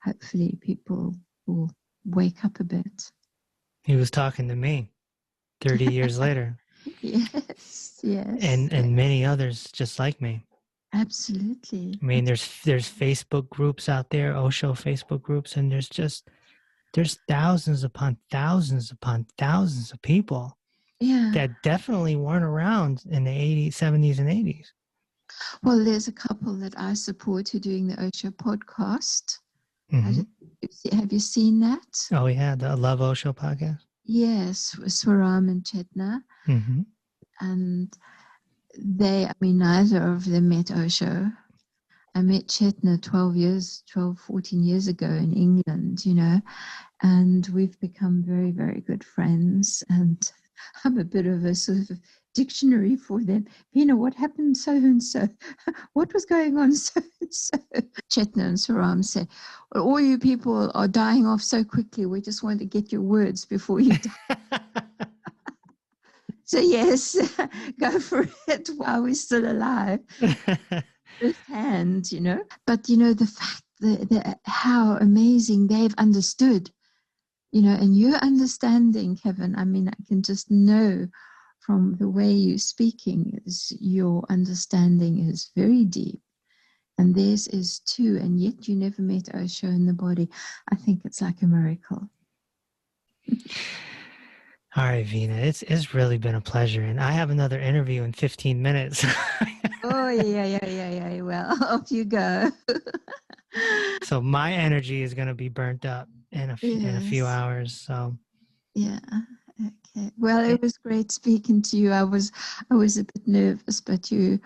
hopefully people will wake up a bit. He was talking to me 30 years later. Yes. And many others just like me. Absolutely. I mean, there's Facebook groups out there, Osho Facebook groups, and there's thousands upon thousands of people that definitely weren't around in the 80s, 70s, and 80s. Well, there's a couple that I support who are doing the Osho podcast. Mm-hmm. Have you seen that? Oh, yeah, the Love Osho podcast? Yes, Swaram and Chetna. Mm-hmm. And neither of them met Osho. I met Chetna 14 years ago in England, and we've become very, very good friends. And I'm a bit of a sort of dictionary for them. Veena, what happened so and so? What was going on so and so? Chetna and Saram say, well, all you people are dying off so quickly. We just want to get your words before you die. So yes, go for it while we're still alive. Firsthand, But the fact that how amazing they've understood, and your understanding, Kevin. I mean, I can just know from the way you're speaking is your understanding is very deep, and theirs is too. And yet you never met Osho in the body. I think it's like a miracle. All right, Veena, it's really been a pleasure, and I have another interview in 15 minutes. Oh yeah. Well, off you go. So my energy is going to be burnt up in a few Yes. hours. So Yeah. Okay. Well, it was great speaking to you. I was a bit nervous, but you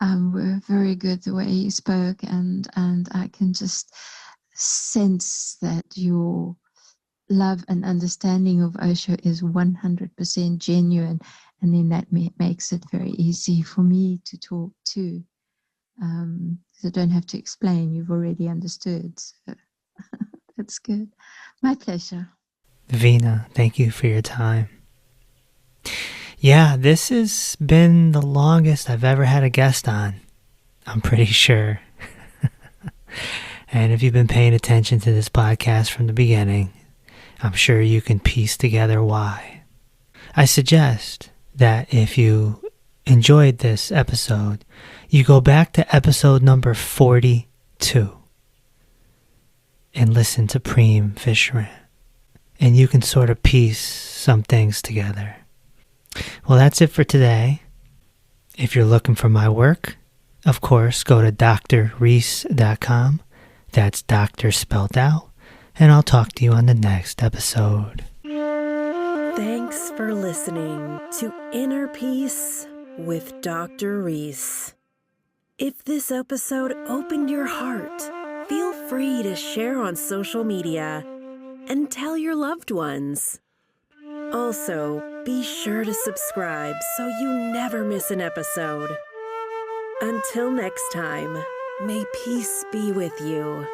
were very good the way you spoke, and I can just sense that your love and understanding of Osho is 100% genuine, and then that makes it very easy for me to talk to. Because I don't have to explain; you've already understood. So that's good. My pleasure. Veena, thank you for your time. Yeah, this has been the longest I've ever had a guest on. I'm pretty sure. And if you've been paying attention to this podcast from the beginning, I'm sure you can piece together why. I suggest that if you enjoyed this episode, you go back to episode number 42 and listen to Prem Vishran, and you can sort of piece some things together. Well, that's it for today. If you're looking for my work, of course, go to drreese.com. That's doctor spelled out. And I'll talk to you on the next episode. Thanks for listening to Inner Peace with Dr. Reese. If this episode opened your heart, feel free to share on social media and tell your loved ones. Also, be sure to subscribe so you never miss an episode. Until next time, may peace be with you.